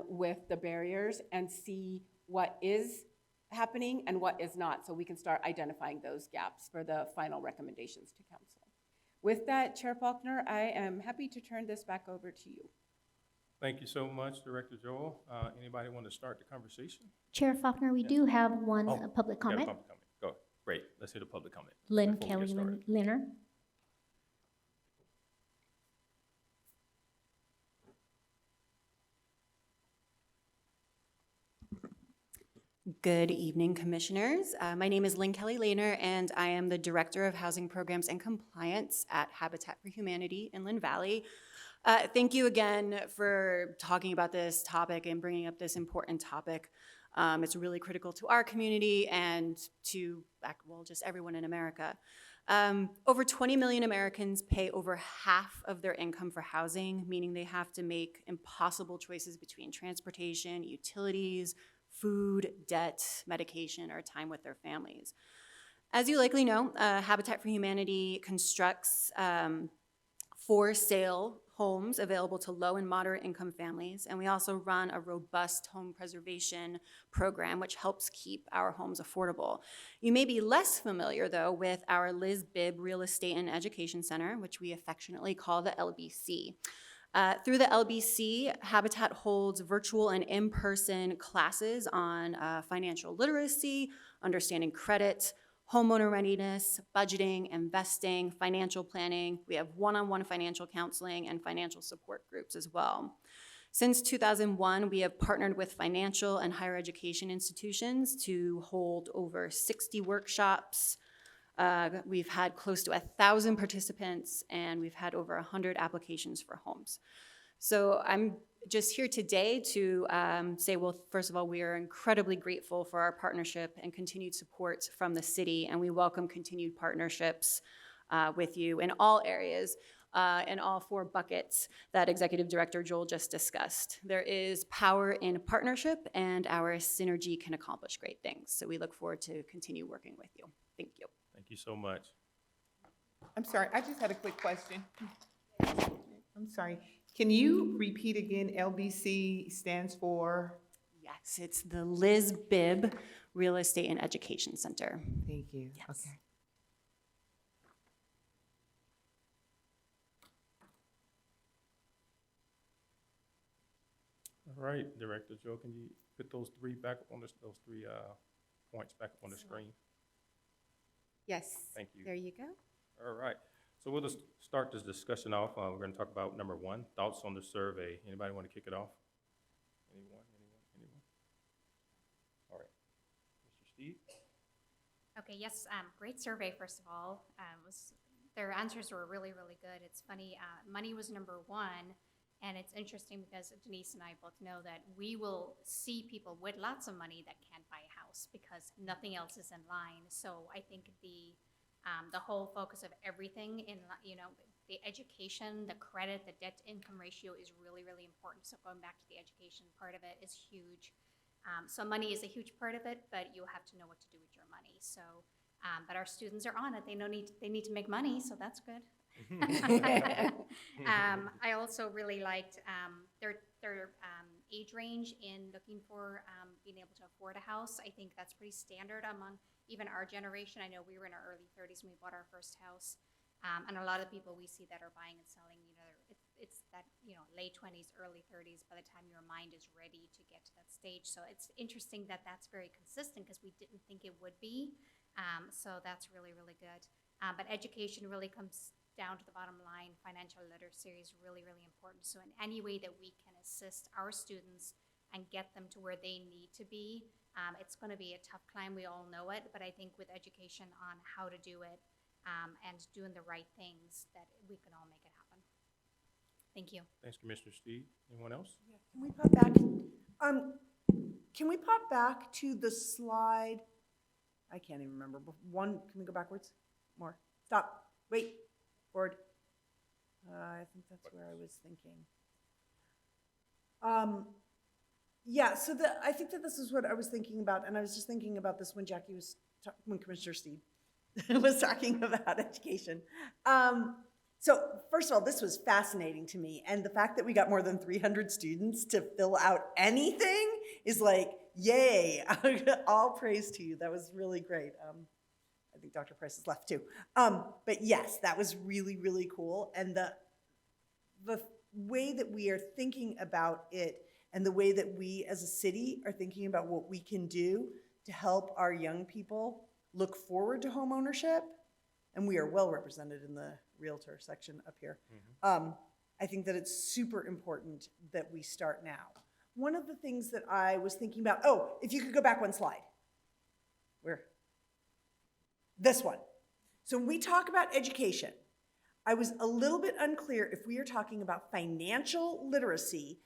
with the barriers and see what is happening and what is not, so we can start identifying those gaps for the final recommendations to council. With that, Chair Faulkner, I am happy to turn this back over to you. Thank you so much, Director Joel. Anybody want to start the conversation? Chair Faulkner, we do have one public Yeah, comment. public comment. Go. Great. Let's hear the public comment. Lynn before we Kelly get started. Linner. Good evening, Commissioners. My name is Lynn Kelly Lehner, and I am the Director of Housing Programs and Compliance at Habitat for Humanity in Lynn Valley. Thank you again for talking about this topic and bringing up this important topic. It's really critical to our community and to, well, just everyone in America. Over 20 million Americans pay over half of their income for housing, meaning they have to make impossible choices between transportation, utilities, food, debt, medication, or time with their families. As you likely know, Habitat for Humanity constructs for sale homes available to low and moderate income families, and we also run a robust home preservation program which helps keep our homes affordable. You may be less familiar, though, with our Liz Bibb Real Estate and Education Center, which we affectionately call the LBC. Through the LBC, Habitat holds virtual and in-person classes on financial literacy, understanding credit, homeowner readiness, budgeting, investing, financial planning. We have one-on-one financial counseling and financial support groups as well. Since 2001, we have partnered with financial and higher education institutions to hold over 60 workshops. We've had close to 1,000 participants, and we've had over 100 applications for homes. So I'm just here today to say, well, first of all, we are incredibly grateful for our partnership and continued support from the city, and we welcome continued partnerships with you in all areas, in all 4 buckets that Executive Director Joel just discussed. There is power in partnership, and our synergy can accomplish great things. So we look forward to continue working with you. Thank you. Thank you so much. I'm sorry, I just had a quick question. I'm sorry. Can you repeat again, LBC stands for? Yes, it's the Liz Bibb Real Estate and Education Center. Thank you. Yes. Okay. All right, Director Joe, can you put those three back on those three points back up on the screen? Yes. Thank you. There you go. All right, so we'll just start this discussion off. We're going to talk about number one, thoughts on the survey. Anybody want to kick it off? Anyone? All right, Mr. Steve? Okay, yes, great survey, first of all. Their answers were really, really good. It's funny, money was number one, and it's interesting because Denise and I both know that we will see people with lots of money that can't buy a house because nothing else is in line. So I think the whole focus of everything in, the education, the credit, the debt to income ratio is really, really important. So going back to the education part of it is huge. So money is a huge part of it, but you have to know what to do with your money. So, but our students are on it. They need to make money, so that's good. I also really liked their age range in looking for being able to afford a house. I think that's pretty standard among even our generation. I know we were in our early 30s when we bought our first house. And a lot of people we see that are buying and selling, it's that, late 20s, early 30s by the time your mind is ready to get to that stage. So it's interesting that that's very consistent because we didn't think it would be. So that's really, really good. But education really comes down to the bottom line. Financial literacy is really, really important. So in any way that we can assist our students and get them to where they need to be, it's going to be a tough climb. We all know it. But I think with education on how to do it, and doing the right things, that we can all make it happen. Thank you. Thanks, Commissioner Steve. Anyone else? Yeah. Can we pop back? Can we pop back to the slide? I can't even remember. One, can we go backwards? More. Stop. Wait. Forward. I think that's where I was thinking. Yeah, so I think that this is what I was thinking about, and I was just thinking about this when Jackie was, when Commissioner Steve was talking about education. So first of all, this was fascinating to me. And the fact that we got more than 300 students to fill out anything is like, yay, all praise to you. That was really great. I think Dr. Price has left too. But yes, that was really, really cool. And the way that we are thinking about it and the way that we as a city are thinking about what we can do to help our young people look forward to home ownership, and we are well represented in the realtor section up here. I think that it's super important that we start now. One of the things that I was thinking about, if you could go back one slide. Where? This one. So when we talk about education, I was a little bit unclear if we are talking about financial literacy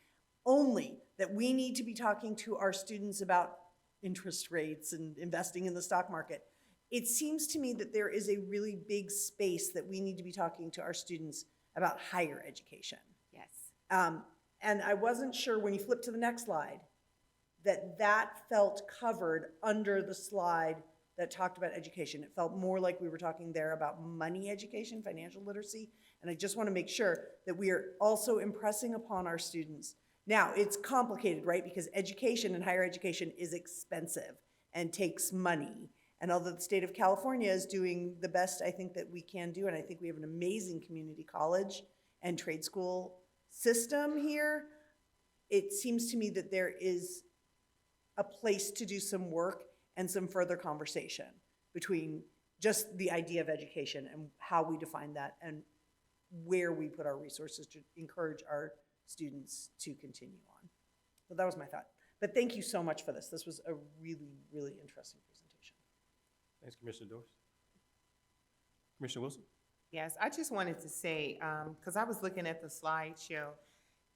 only, that we need to be talking to our students about interest rates and investing in the stock market. It seems to me that there is a really big space that we need to be talking to our students about higher education. Yes. And I wasn't sure when you flip to the next slide that felt covered under the slide that talked about education. It felt more like we were talking there about money education, financial literacy. And I just want to make sure that we are also impressing upon our students. Now, it's complicated, right? Because education and higher education is expensive and takes money. And although the state of California is doing the best I think that we can do, and I think we have an amazing community college and trade school system here, it seems to me that there is a place to do some work and some further conversation between just the idea of education and how we define that and where we put our resources to encourage our students to continue on. So that was my thought. But thank you so much for this. This was a really, really interesting presentation. Thanks, Commissioner Doris. Commissioner Wilson? Yes, I just wanted to say, because I was looking at the slideshow,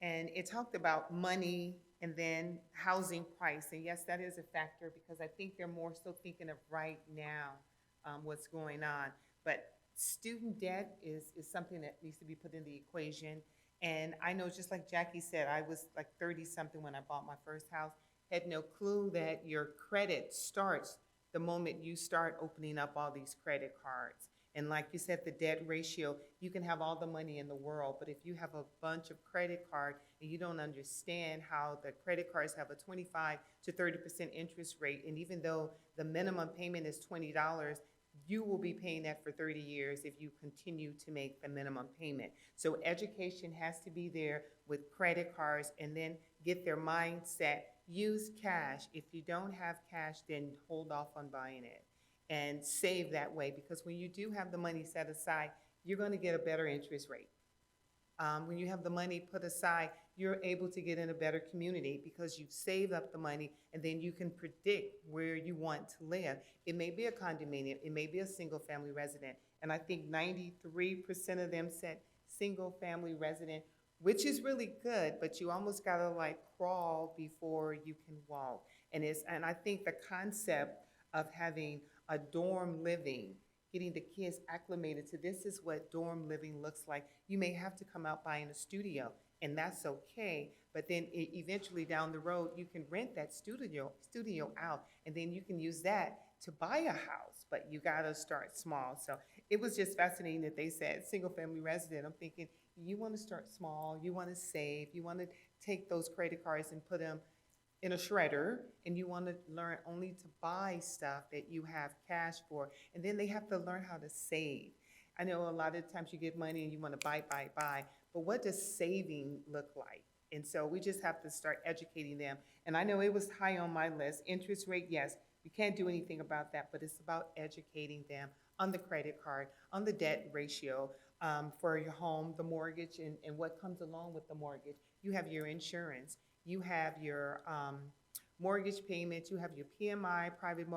and it talked about money and then housing price. And yes, that is a factor because I think they're more so thinking of right now what's going on. But student debt is something that needs to be put in the equation. And I know, just like Jackie said, I was like 30-something when I bought my first house, had no clue that your credit starts the moment you start opening up all these credit cards. And like you said, the debt ratio, you can have all the money in the world, but if you have a bunch of credit card and you don't understand how the credit cards have a 25 to 30% interest rate, and even though the minimum payment is $20, you will be paying that for 30 years if you continue to make the minimum payment. So education has to be there with credit cards, and then get their mindset, use cash. If you don't have cash, then hold off on buying it and save that way, because when you do have the money set aside, you're going to get a better interest rate. When you have the money put aside, you're able to get in a better community because you've saved up the money, and then you can predict where you want to live. It may be a condominium, it may be a single family resident, and I think 93% of them said single family resident, which is really good, but you almost gotta like crawl before you can walk. And I think the concept of having a dorm living, getting the kids acclimated to this is what dorm living looks like. You may have to come out buying a studio, and that's okay, but then eventually down the road, you can rent that studio out, and then you can use that to buy a house, but you gotta start small. So it was just fascinating that they said single family resident. I'm thinking, you wanna start small, you wanna save, you wanna take those credit cards and put them in a shredder, and you want to learn only to buy stuff that you have cash for, and then they have to learn how to save. I know a lot of times you get money and you want to buy, but what does saving look like? And so we just have to start educating them. And I know it was high on my list. Interest rate, yes, you can't do anything about that, but it's about educating them on the credit card, on the debt ratio, for your home, the mortgage, and what comes along with the mortgage. You have your insurance. You have your mortgage payments, you have your PMI, private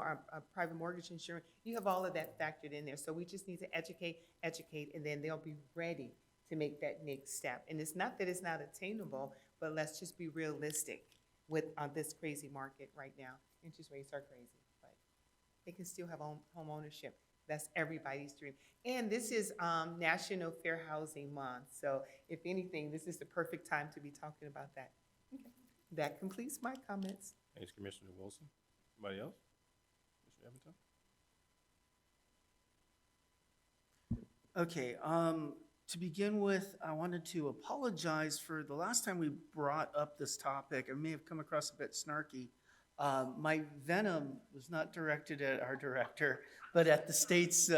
mortgage insurance. You have all of that factored in there. So we just need to educate, and then they'll be ready to make that next step. And it's not that it's not attainable, but let's just be realistic with this crazy market right now. Interest rates are crazy, but they can still have home ownership. That's everybody's dream. And this is National Fair Housing Month. So if anything, this is the perfect time to be talking about that. Okay. That completes my comments. Thanks, Commissioner Wilson. Anybody else? Commissioner Evington? Okay, to begin with, I wanted to apologize for the last time we brought up this topic. I may have come across a bit snarky. My venom was not directed at our director, but at the state's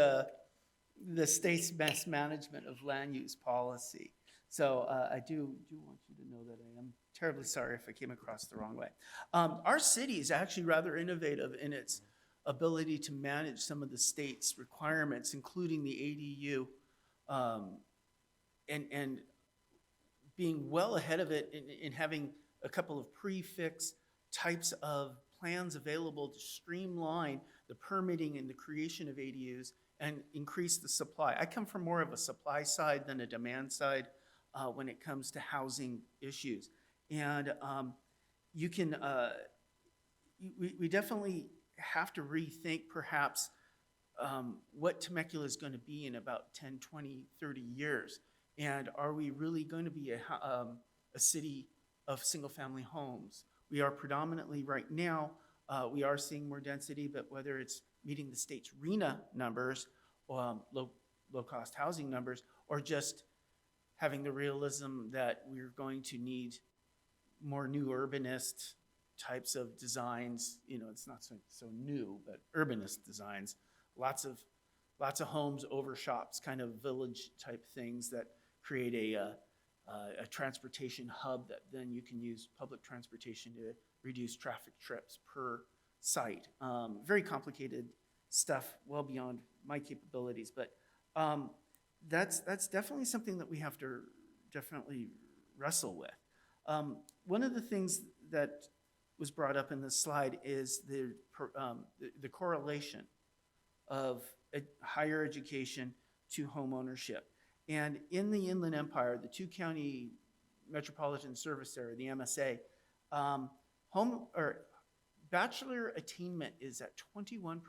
best management of land use policy. So I do want you to know that I am terribly sorry if I came across the wrong way. Our city is actually rather innovative in its ability to manage some of the state's requirements, including the ADU, and being well ahead of it in having a couple of prefix types of plans available to streamline the permitting and the creation of ADUs and increase the supply. I come from more of a supply side than a demand side when it comes to housing issues. And you can, we definitely have to rethink perhaps what Temecula is going to be in about 10, 20, 30 years. And are we really going to be a city of single-family homes? We are predominantly right now, we are seeing more density, but whether it's meeting the state's RENA numbers, low-cost housing numbers, or just having the realism that we're going to need more new urbanist types of designs. You know, it's not so new, but urbanist designs. Lots of homes over shops, kind of village type things that create a transportation hub that then you can use public transportation to reduce traffic trips per site. Very complicated stuff, well beyond my capabilities, but that's definitely something that we have to definitely wrestle with. One of the things that was brought up in this slide is the correlation of higher education to home ownership. And in the Inland Empire, the two-county metropolitan service area, the MSA, bachelor attainment is at 21%.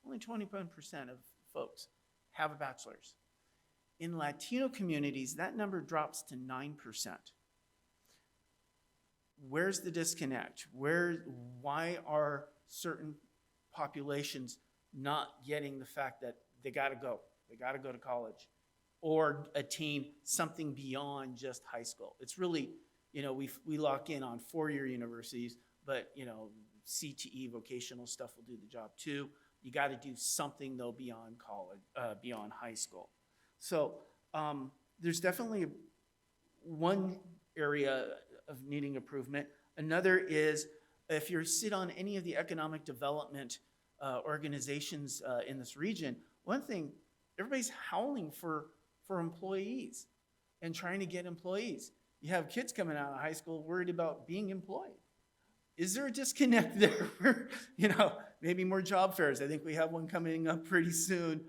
Only 21% of folks have a bachelor's. In Latino communities, that number drops to 9%. Where's the disconnect? Why are certain populations not getting the fact that they gotta go? They got to go to college or attain something beyond just high school. It's really, we lock in on four-year universities, but, CTE, vocational stuff will do the job too. You got to do something though beyond college, beyond high school. So there's definitely one area of needing improvement. Another is if you sit on any of the economic development organizations in this region, one thing, everybody's howling for employees and trying to get employees. You have kids coming out of high school worried about being employed. Is there a disconnect there for, maybe more job fairs? I think we have one coming up pretty soon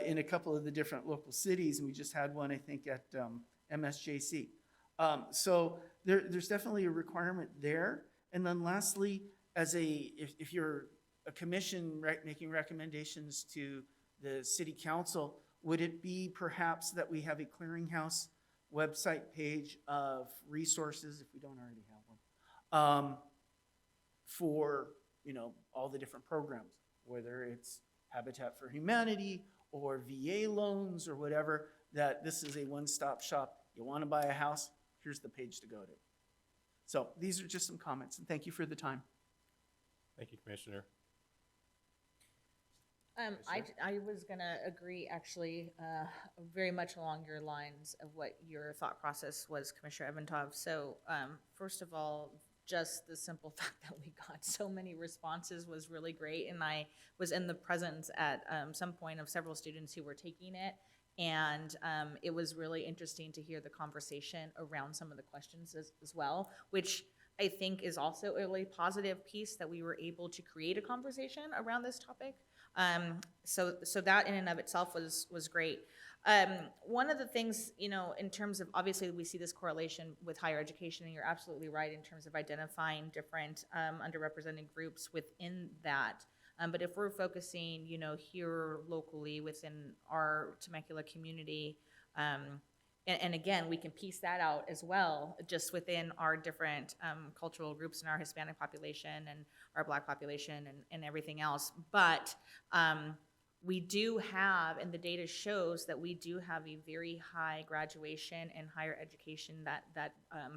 in a couple of the different local cities, and we just had one, I think, at MSJC. So there's definitely a requirement there. And then lastly, if you're a commission making recommendations to the city council, would it be perhaps that we have a clearinghouse website page of resources, if we don't already have one, for all the different programs, whether it's Habitat for Humanity or VA loans or whatever, that this is a one-stop shop. You want to buy a house, here's the page to go to. So these are just some comments, and thank you for the time. Thank you, Commissioner. I was gonna agree actually very much along your lines of what your thought process was, Commissioner Evantov. So first of all, just the simple fact that we got so many responses was really great, and I was in the presence at some point of several students who were taking it, and it was really interesting to hear the conversation around some of the questions as well, which I think is also a really positive piece that we were able to create a conversation around this topic. So that in and of itself was great. One of the things, in terms of, obviously we see this correlation with higher education, and you're absolutely right in terms of identifying different underrepresented groups within that. But if we're focusing, here locally within our Temecula community, and again, we can piece that out as well, just within our different cultural groups in our Hispanic population and our Black population and everything else. But we do have, and the data shows that we do have a very high graduation and higher education, that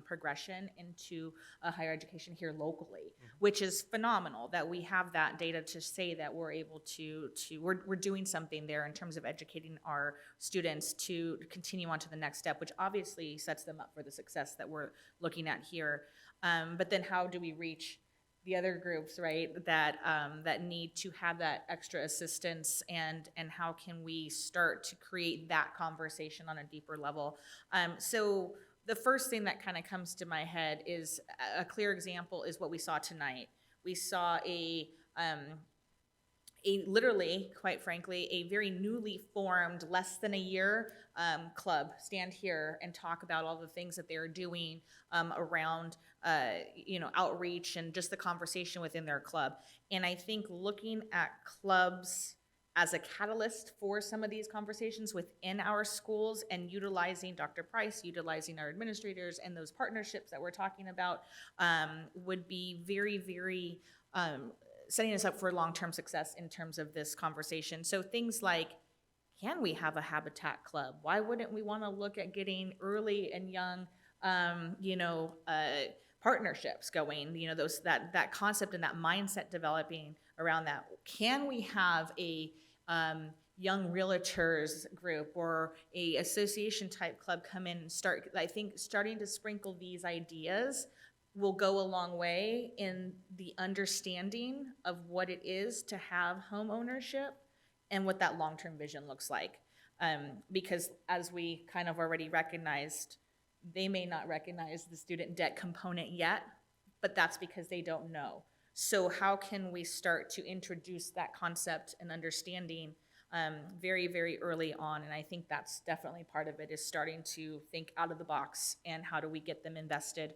progression into a higher education here locally, which is phenomenal that we have that data to say that we're able we're doing something there in terms of educating our students to continue on to the next step, which obviously sets them up for the success that we're looking at here. But then how do we reach the other groups, right, that need to have that extra assistance, and how can we start to create that conversation on a deeper level? So the first thing that kind of comes to my head is a clear example is what we saw tonight. We saw a literally, quite frankly, a very newly formed, less than a year club stand here and talk about all the things that they're doing around outreach and just the conversation within their club. And I think looking at clubs as a catalyst for some of these conversations within our schools and utilizing Dr. Price, utilizing our administrators and those partnerships that we're talking about would be very, very setting us up for long-term success in terms of this conversation. So things like, can we have a Habitat Club? Why wouldn't we want to look at getting early and young, partnerships going? That concept and that mindset developing around that. Can we have a young realtors group or a association type club come in and start? I think starting to sprinkle these ideas will go a long way in the understanding of what it is to have home ownership and what that long-term vision looks like. Because as we kind of already recognized, they may not recognize the student debt component yet, but that's because they don't know. So how can we start to introduce that concept and understanding very, very early on? And I think that's definitely part of it, is starting to think out of the box and how do we get them invested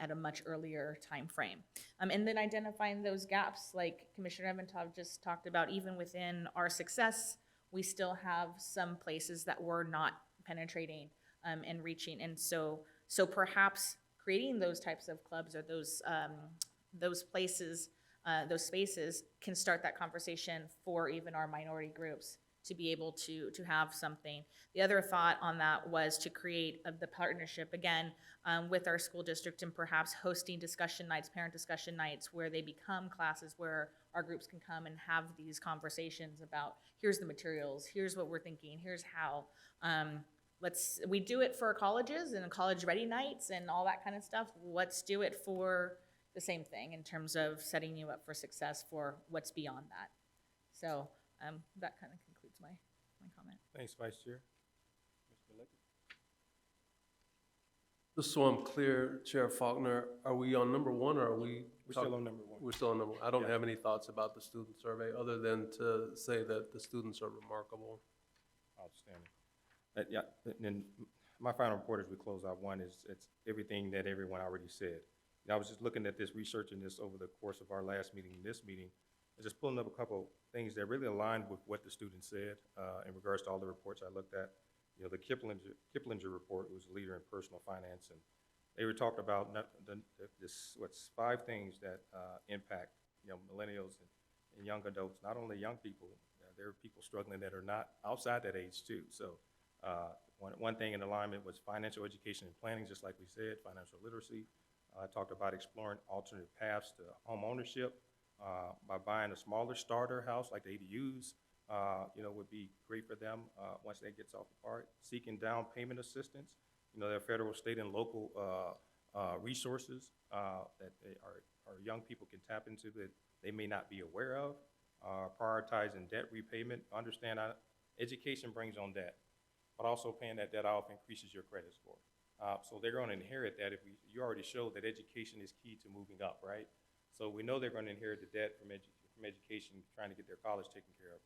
at a much earlier time frame. And then identifying those gaps, like Commissioner Evantov just talked about, even within our success, we still have some places that we're not penetrating and reaching. And so perhaps creating those types of clubs or those places, those spaces can start that conversation for even our minority groups to be able to have something. The other thought on that was to create the partnership, again, with our school district and perhaps hosting discussion nights, parent discussion nights, where they become classes where our groups can come and have these conversations about, here's the materials, here's what we're thinking, here's how. We do it for colleges and college ready nights and all that kind of stuff. Let's do it for the same thing in terms of setting you up for success for what's beyond that. So that kind of concludes my comment. Thanks, Vice Chair. Mr. Lickett? Just so I'm clear, Chair Faulkner, are we on number one or are we? We're still on number one. We're still on number one. I don't Yeah. have any thoughts about the student survey other than to say that the students are remarkable. Outstanding. Yeah, and my final report as we close out one is it's everything that everyone already said. And I was just looking at this, researching this over the course of our last meeting and this meeting, and just pulling up a couple things that really aligned with what the students said in regards to all the reports I looked at. You know, the Kiplinger report was a leader in personal finance, and they were talking about what's 5 things that impact, you know, millennials and young adults, not only young people. There are people struggling that are not outside that age too. So one thing in alignment was financial education and planning, just like we said, financial literacy. I talked about exploring alternative paths to home ownership by buying a smaller starter house like the ADUs, you know, would be great for them once that gets off the part. Seeking down payment assistance. You know, there are federal, state, and local resources that our young people can tap into that they may not be aware of. Prioritizing debt repayment. Understand education brings on debt, but also paying that debt off increases your credit score. So they're going to inherit that. You already showed that education is key to moving up, right? So we know they're going to inherit the debt from education, trying to get their college taken care of.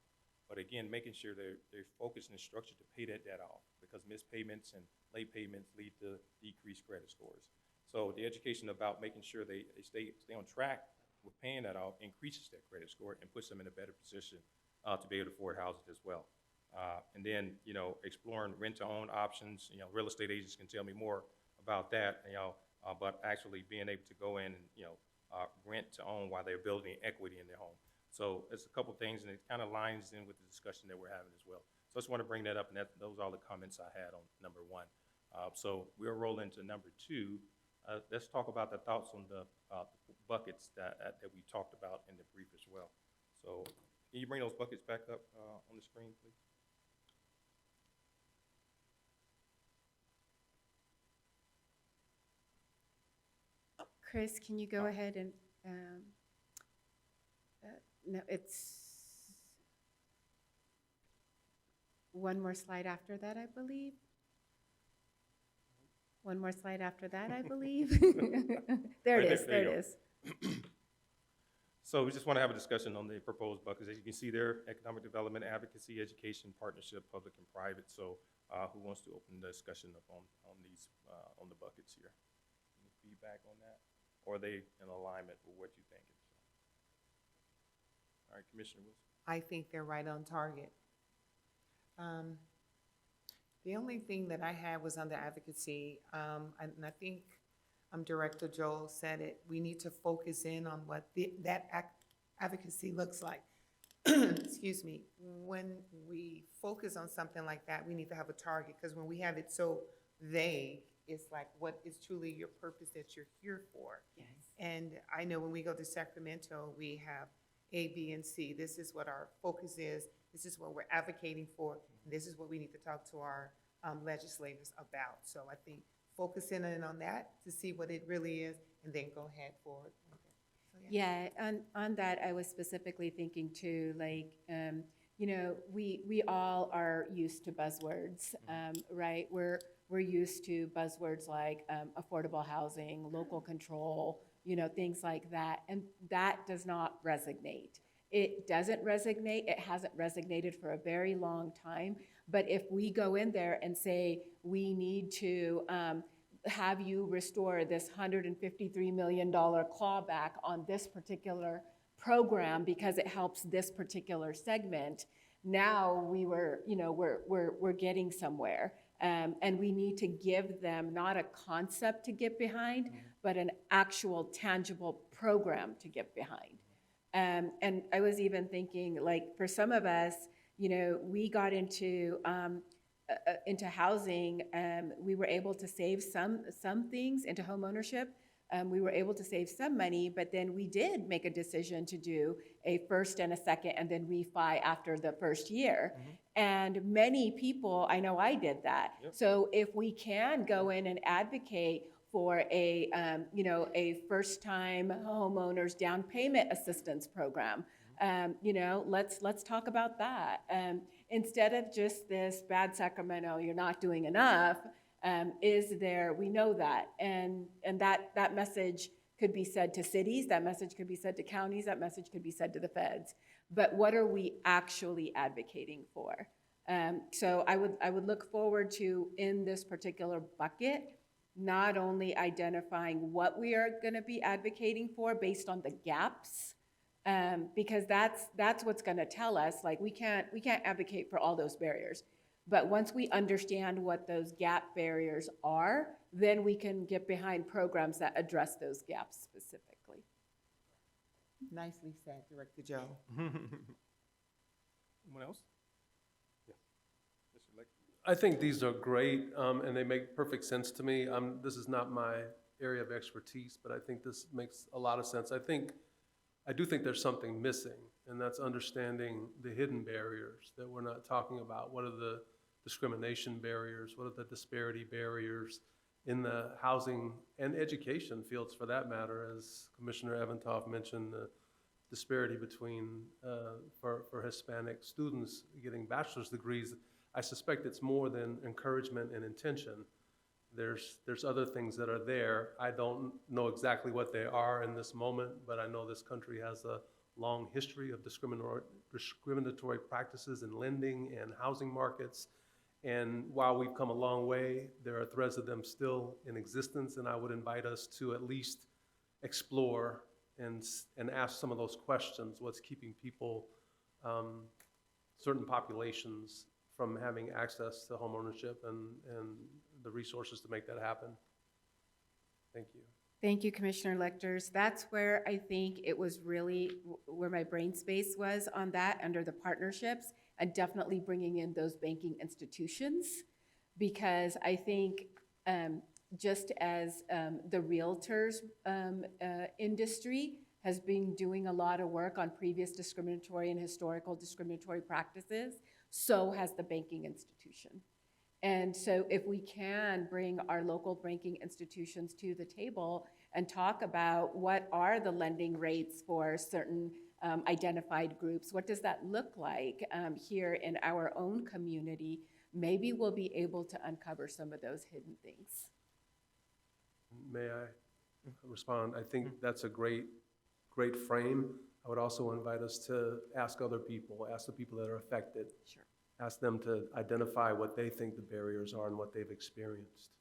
But again, making sure they're focused and structured to pay that debt off, because missed payments and late payments lead to decreased credit scores. So the education about making sure they stay on track with paying that off increases their credit score and puts them in a better position to be able to afford houses as well. And then, you know, exploring rent-to-own options. You know, real estate agents can tell me more about that, you know, but actually being able to go in and, you know, rent-to-own while they're building equity in their home. So it's a couple things, and it kind of lines in with the discussion that we're having as well. So I just want to bring that up, and those are all the comments I had on number 1. So we'll roll into number 2. Let's talk about the thoughts on the buckets that we talked about in the brief as well. So can you bring those buckets back up on the screen, please? Chris, can you go ahead and, no, it's one more slide after that, I believe. One more slide after that, I believe. There it is, there it is. So we just want to have a discussion on the proposed buckets. As you can see there, economic development, advocacy, education, partnership, public and private. So who wants to open the discussion up on these, on the buckets here? Any feedback on that? Or are they in alignment with what you think? All right, Commissioner Wilson. I think they're right on target. The only thing that I had was on the advocacy, and I think Director Joel said it, we need to focus in on what that advocacy looks like. Excuse me. When we focus on something like that, we need to have a target, because when we have it so vague, it's like, what is truly your purpose that you're here for? Yes. And I know when we go to Sacramento, we have A, B, and C. This is what our focus is. This is what we're advocating for. And this is what we need to talk to our legislators about. So I think focusing in on that to see what it really is, and then go ahead forward. So, yeah, on that, I was specifically thinking too, like, you know, we all are used to buzzwords, right? We're used to buzzwords like affordable housing, local control, you know, things like that. And that does not resonate. It doesn't resonate. It hasn't resonated for a very long time. But if we go in there and say, we need to have you restore this $153 million clawback on this particular program because it helps this particular segment, now we're getting somewhere. And we need to give them not a concept to get behind, but an actual tangible program to get behind. And I was even thinking, like, for some of us, we got into housing, we were able to save some things, into home ownership. We were able to save some money, but then we did make a decision to do a first and a second and then refi after the first year. And many people, I know I did that. So if we can go in and advocate for a first-time homeowners down payment assistance program, let's talk about that. Instead of just this bad Sacramento, you're not doing enough, we know that. And that message could be said to cities, that message could be said to counties, that message could be said to the feds. But what are we actually advocating for? So I would look forward to, in this particular bucket, not only identifying what we are gonna be advocating for based on the gaps, because that's what's gonna tell us, like, we can't advocate for all those barriers. But once we understand what those gap barriers are, then we can get behind programs that address those gaps specifically. Nicely said, Director Joe. Anyone else? Yeah. Mr. Lecter. I think these are great, and they make perfect sense to me. This is not my area of expertise, but I think this makes a lot of sense. I do think there's something missing, and that's understanding the hidden barriers that we're not talking about. What are the discrimination barriers? What are the disparity barriers in the housing and education fields, for that matter? As Commissioner Evantov mentioned, the disparity between, for Hispanic students getting bachelor's degrees. I suspect it's more than encouragement and intention. There's other things that are there. I don't know exactly what they are in this moment, but I know this country has a long history of discriminatory practices in lending and housing markets. And while we've come a long way, there are threads of them still in existence, and I would invite us to at least explore and ask some of those questions. What's keeping people, certain populations, from having access to homeownership and the resources to make that happen? Thank you. Thank you, Commissioner Lecters. That's where I think it was really where my brain space was on that, under the partnerships, and definitely bringing in those banking institutions, because I think just as the realtors industry has been doing a lot of work on previous discriminatory and historical discriminatory practices, so has the banking institution. And so if we can bring our local banking institutions to the table and talk about what are the lending rates for certain identified groups, what does that look like here in our own community, maybe we'll be able to uncover some of those hidden things. May I respond? I think that's a great frame. I would also invite us to ask other people, ask the people that are affected. Sure. Ask them to identify what they think the barriers are and what they've experienced.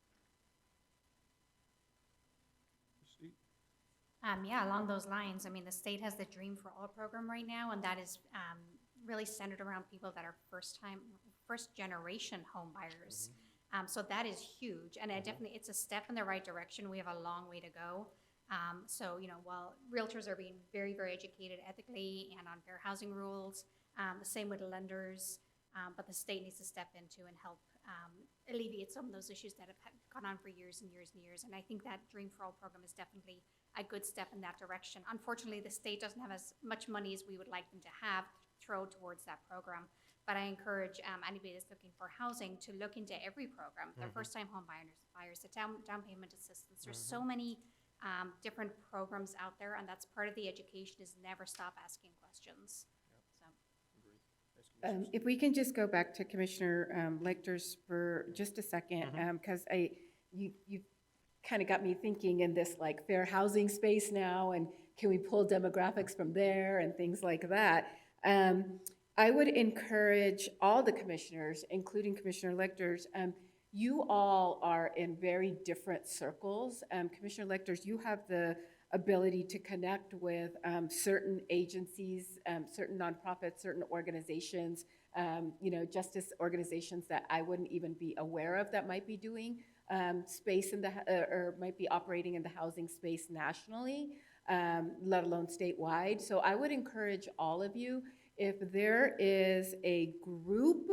Yeah, along those lines, I mean, the state has the Dream for All program right now, and that is really centered around people that are first generation home buyers. So that is huge, and it's a step in the right direction. We have a long way to go. So, while realtors are being very, very educated ethically and on fair housing rules, the same with lenders, but the state needs to step into and help alleviate some of those issues that have gone on for years and years and years. And I think that Dream for All program is definitely a good step in that direction. Unfortunately, the state doesn't have as much money as we would like them to have throw towards that program. But I encourage anybody that's looking for housing to look into every program, the first-time home buyers, the down payment assistance. There's so many different programs out there, and that's part of the education, is never stop asking questions. If we can just go back to Commissioner Lecters for just a second, because you kind of got me thinking in this like fair housing space now, and can we pull demographics from there and things like that. I would encourage all the commissioners, including Commissioner Lecters, you all are in very different circles. Commissioner Lecters, you have the ability to connect with certain agencies, certain nonprofits, certain organizations, justice organizations that I wouldn't even be aware of that might be doing space in the, or might be operating in the housing space nationally, let alone statewide. So I would encourage all of you, If there is a group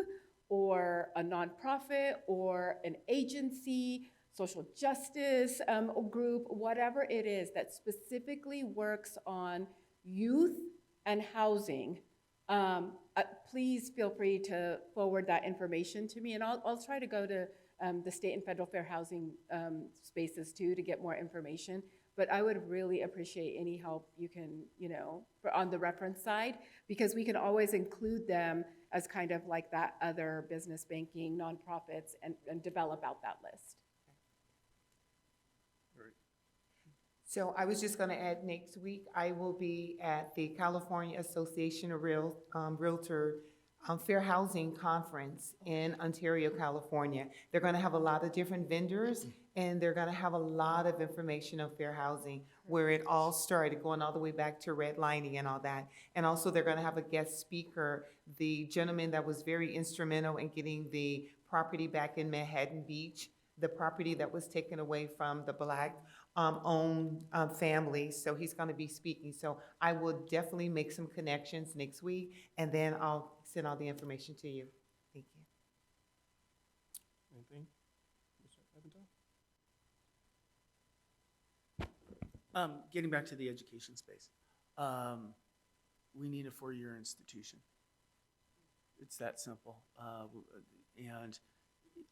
or a nonprofit or an agency, social justice group, whatever it is that specifically works on youth and housing, please feel free to forward that information to me, and I'll try to go to the state and federal fair housing spaces too to get more information. But I would really appreciate any help you can, on the reference side, because we can always include them as kind of like that other business banking, nonprofits, and develop out that list. So I was just going to add, next week, I will be at the California Association of Realtor Fair Housing Conference in Ontario, California. They're going to have a lot of different vendors, and they're going to have a lot of information on fair housing, where it all started, going all the way back to redlining and all that. And also they're going to have a guest speaker, the gentleman that was very instrumental in getting the property back in Manhattan Beach, the property that was taken away from the Black owned family. So he's going to be speaking. So I will definitely make some connections next week, and then I'll send all the information to you. Thank you. Anything? Mr. Evans? Getting back to the education space, we need a four-year institution. It's that simple. And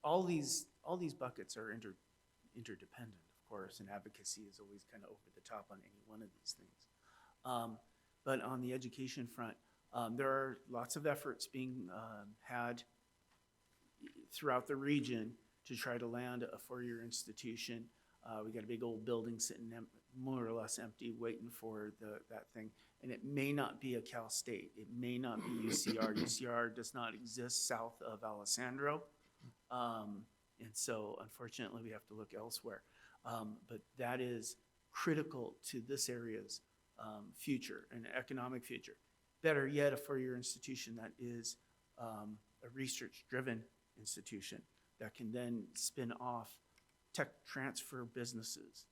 all these buckets are interdependent, of course, and advocacy is always kind of over the top on any one of these things. But on the education front, there are lots of efforts being had throughout the region to try to land a four-year institution. We got a big old building sitting more or less empty, waiting for that thing. And it may not be a Cal State. It may not be UCR. UCR does not exist south of Alessandro. And so, unfortunately, we have to look elsewhere. But that is critical to this area's future and economic future. Better yet, a four-year institution that is a research-driven institution that can then spin off tech transfer businesses.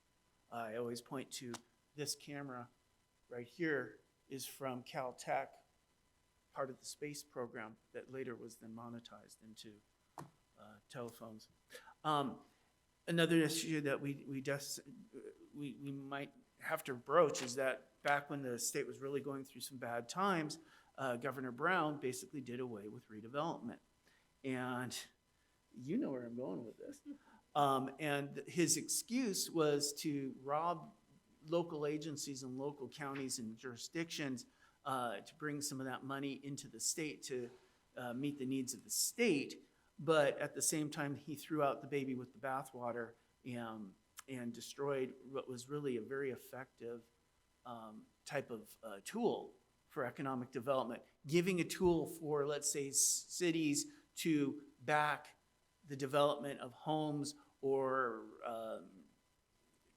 I always point to this camera right here is from Caltech, part of the space program that later was then monetized into telephones. Another issue that we might have to broach is that back when the state was really going through some bad times, Governor Brown basically did away with redevelopment. And you know where I'm going with this. And his excuse was to rob local agencies and local counties and jurisdictions to bring some of that money into the state to meet the needs of the state. But at the same time, he threw out the baby with the bathwater and destroyed what was really a very effective type of tool for economic development, giving a tool for, let's say, cities to back the development of homes or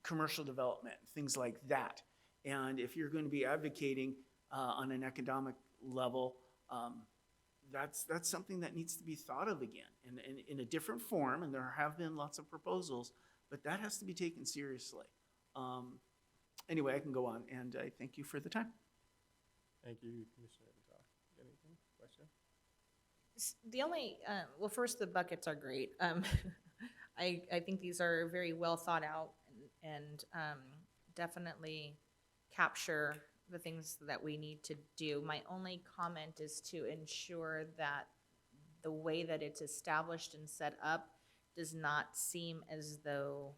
commercial development, things like that. And if you're going to be advocating on an economic level, that's something that needs to be thought of again and in a different form, and there have been lots of proposals, but that has to be taken seriously. Anyway, I can go on, and I thank you for the time. Thank you, Commissioner Evans. Anything? Question? The only, well, first, the buckets are great. I think these are very well thought out and definitely capture the things that we need to do. My only comment is to ensure that the way that it's established and set up does not seem as though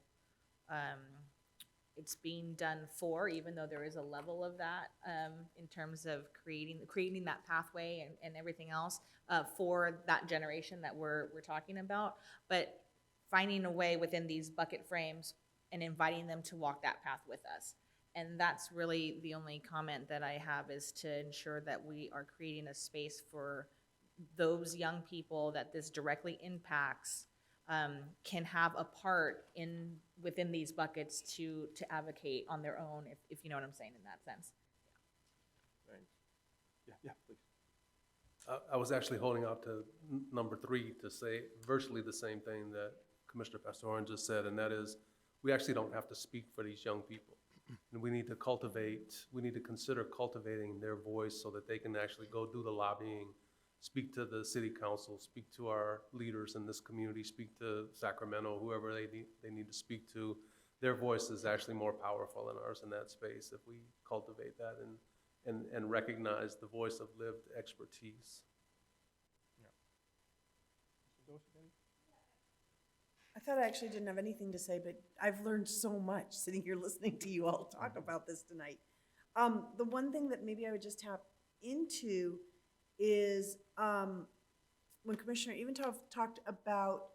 it's being done for, even though there is a level of that in terms of creating that pathway and everything else for that generation that we're talking about, but finding a way within these bucket frames and inviting them to walk that path with us. And that's really the only comment that I have, is to ensure that we are creating a space for those young people that this directly impacts can have a part within these buckets to advocate on their own, if you know what I'm saying in that sense. Thanks. Yeah, please. I was actually holding out to number 3 to say virtually the same thing that Commissioner Pastoran just said, and that is we actually don't have to speak for these young people. And we need to consider cultivating their voice so that they can actually go do the lobbying, speak to the city council, speak to our leaders in this community, speak to Sacramento, whoever they need to speak to. Their voice is actually more powerful than ours in that space if we cultivate that and recognize the voice of lived expertise. I thought I actually didn't have anything to say, but I've learned so much sitting here listening to you all talk about this tonight. The one thing that maybe I would just tap into is when Commissioner Eventhoff talked about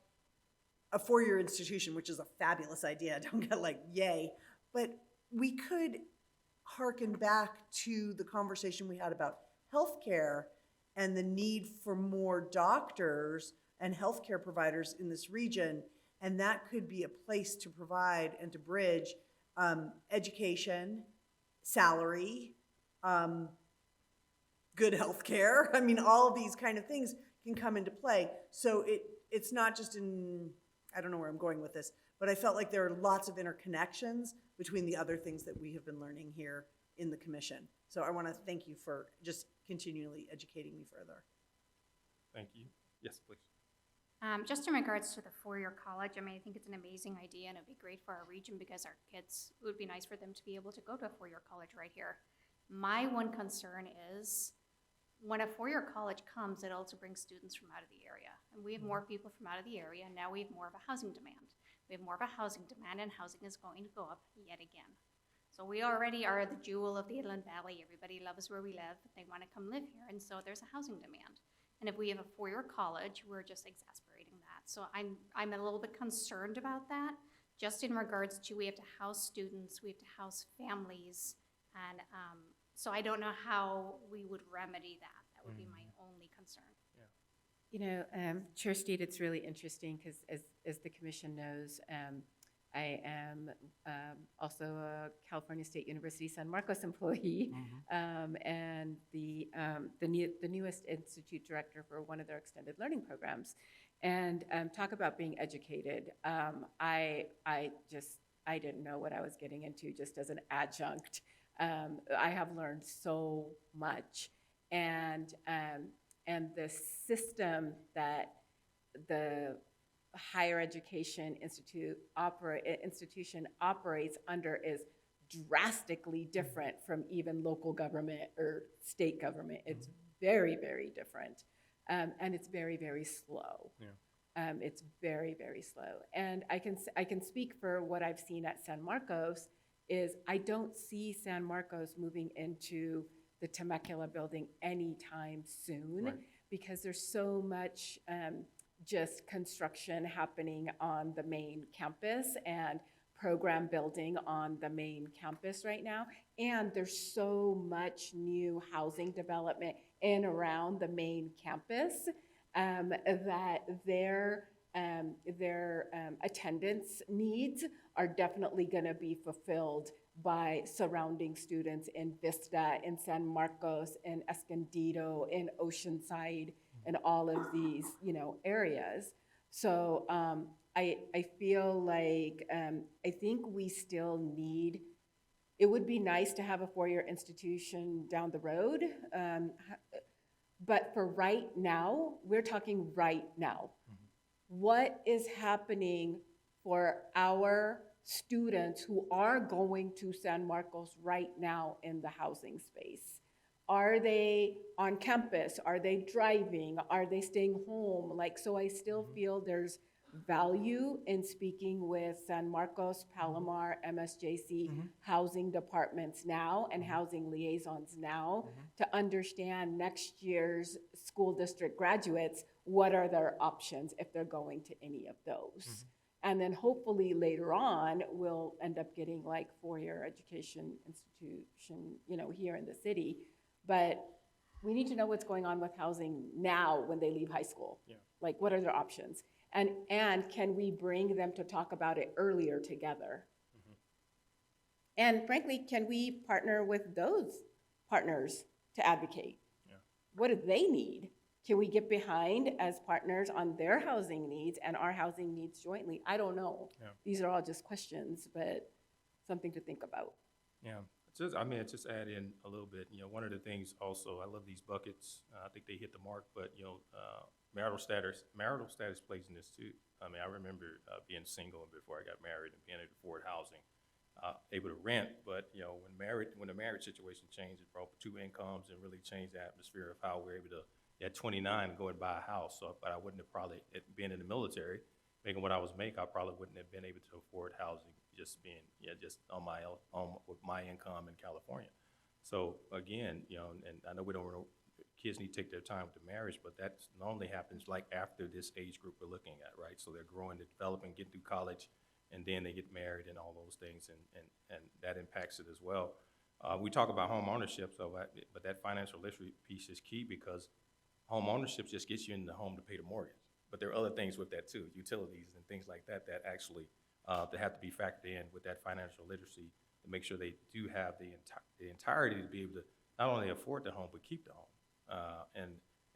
a four-year institution, which is a fabulous idea, don't get like, yay, but we could hearken back to the conversation we had about healthcare and the need for more doctors and healthcare providers in this region. And that could be a place to provide and to bridge education, salary, good healthcare. I mean, all of these kind of things can come into play. So it's not just I don't know where I'm going with this, but I felt like there are lots of interconnections between the other things that we have been learning here in the commission. So I want to thank you for just continually educating me further. Thank you. Yes, please. Just in regards to the four-year college, I mean, I think it's an amazing idea and it'd be great for our region because our kids, it would be nice for them to be able to go to a four-year college right here. My one concern is when a four-year college comes, it also brings students from out of the area. And we have more people from out of the area, and now we have more of a housing demand. We have more of a housing demand, and housing is going to go up yet again. So we already are the jewel of the Inland Valley. Everybody loves where we live, but they want to come live here, and so there's a housing demand. And if we have a four-year college, we're just exasperating that. So I'm a little bit concerned about that, just in regards to we have to house students, we have to house families, and so I don't know how we would remedy that. That would be my only concern. You know, Chair Steed, it's really interesting because as the commission knows, I am also a California State University San Marcos employee, and the newest institute director for one of their extended learning programs. And talk about being educated. I didn't know what I was getting into just as an adjunct. I have learned so much, and the system that the higher education institution operates under is drastically different from even local government or state government. It's very, very different, and it's very, very slow. Yeah. It's very, very slow. And I can speak for what I've seen at San Marcos is I don't see San Marcos moving into the Temecula building anytime soon, because there's so much just construction happening on the main campus and program building on the main campus right now. And there's so much new housing development in around the main campus that their attendance needs are definitely going to be fulfilled by surrounding students in Vista, in San Marcos, in Escondido, in Oceanside, and all of these, areas. So I feel like I think we still need. It would be nice to have a four-year institution down the road, but for right now, we're talking right now. What is happening for our students who are going to San Marcos right now in the housing space? Are they on campus? Are they driving? Are they staying home? So I still feel there's value in speaking with San Marcos, Palomar, MSJC housing departments now and housing liaisons now to understand next year's school district graduates, what are their options if they're going to any of those. And then hopefully later on, we'll end up getting four-year education institution, here in the city. But we need to know what's going on with housing now when they leave high school. Yeah. What are their options? And can we bring them to talk about it earlier together? And frankly, can we partner with those partners to advocate? Yeah. What do they need? Can we get behind as partners on their housing needs and our housing needs jointly? I don't know. Yeah. These are all just questions, but something to think about. Yeah, just add in a little bit, one of the things also, I love these buckets. I think they hit the mark, but, marital status plays in this too. I mean, I remember being single before I got married and being able to afford housing, able to rent, but, when the marriage situation changed, it brought two incomes and really changed the atmosphere of how we're able to, at 29, go and buy a house. So, but I wouldn't have probably, being in the military, making what I was making, I probably wouldn't have been able to afford housing just being, just on my own, with my income in California. So again, and I know we don't want kids need to take their time with the marriage, but that normally happens like after this age group we're looking at, right? So they're growing, they're developing, getting through college, and then they get married and all those things, and that impacts it as well. We talk about home ownership, but that financial literacy piece is key because home ownership just gets you in the home to pay the mortgage. But there are other things with that too, utilities and things like that, that actually that have to be factored in with that financial literacy to make sure they do have the entirety to be able to not only afford the home, but keep the home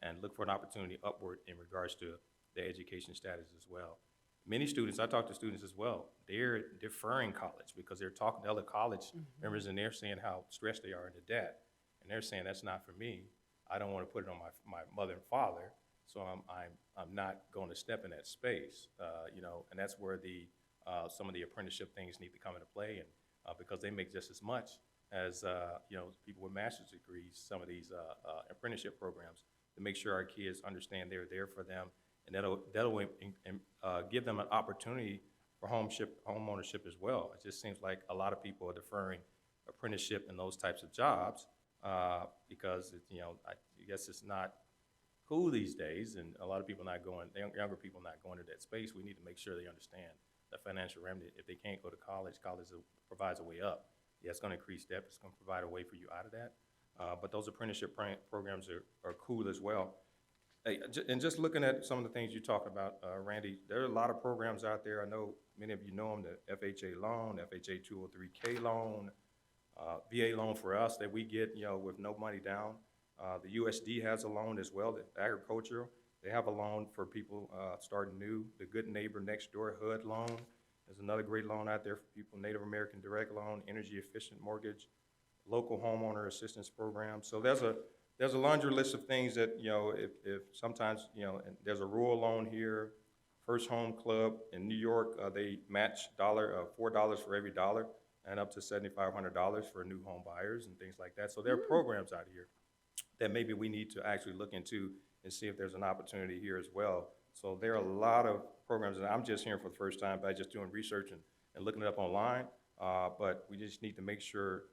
and look for an opportunity upward in regards to their education status as well. Many students, I talk to students as well, they're deferring college because they're talking to other college members and they're saying how stressed they are into debt. And they're saying, that's not for me. I don't want to put it on my mother and father, so I'm not going to step in that space, and that's where some of the apprenticeship things need to come into play, and because they make just as much as people with master's degrees, some of these apprenticeship programs, to make sure our kids understand they're there for them, and that'll give them an opportunity for home ownership as well. It just seems like a lot of people are deferring apprenticeship and those types of jobs because I guess it's not cool these days, and a lot of people younger people not going to that space. We need to make sure they understand the financial remedy. If they can't go to college provides a way up. Yeah, it's going to increase debt. It's going to provide a way for you out of that. But those apprenticeship programs are cool as well. Hey, and just looking at some of the things you talked about, Randy, there are a lot of programs out there. I know many of you know them, the FHA loan, FHA 203K loan, VA loan for us that we get, with no money down. The USD has a loan as well, the agricultural. They have a loan for people starting new. The Good Neighbor Next Door HUD loan is another great loan out there for people. Native American Direct Loan, Energy Efficient Mortgage, local homeowner assistance program. So there's a laundry list of things that, if sometimes, and there's a rural loan here, First Home Club in New York, they match $4 for every dollar and up to $7,500 for new home buyers and things like that. So there are programs out here that maybe we need to actually look into and see if there's an opportunity here as well. So there are a lot of programs, and I'm just hearing for the first time by just doing research and looking it up online, but we just need to make sure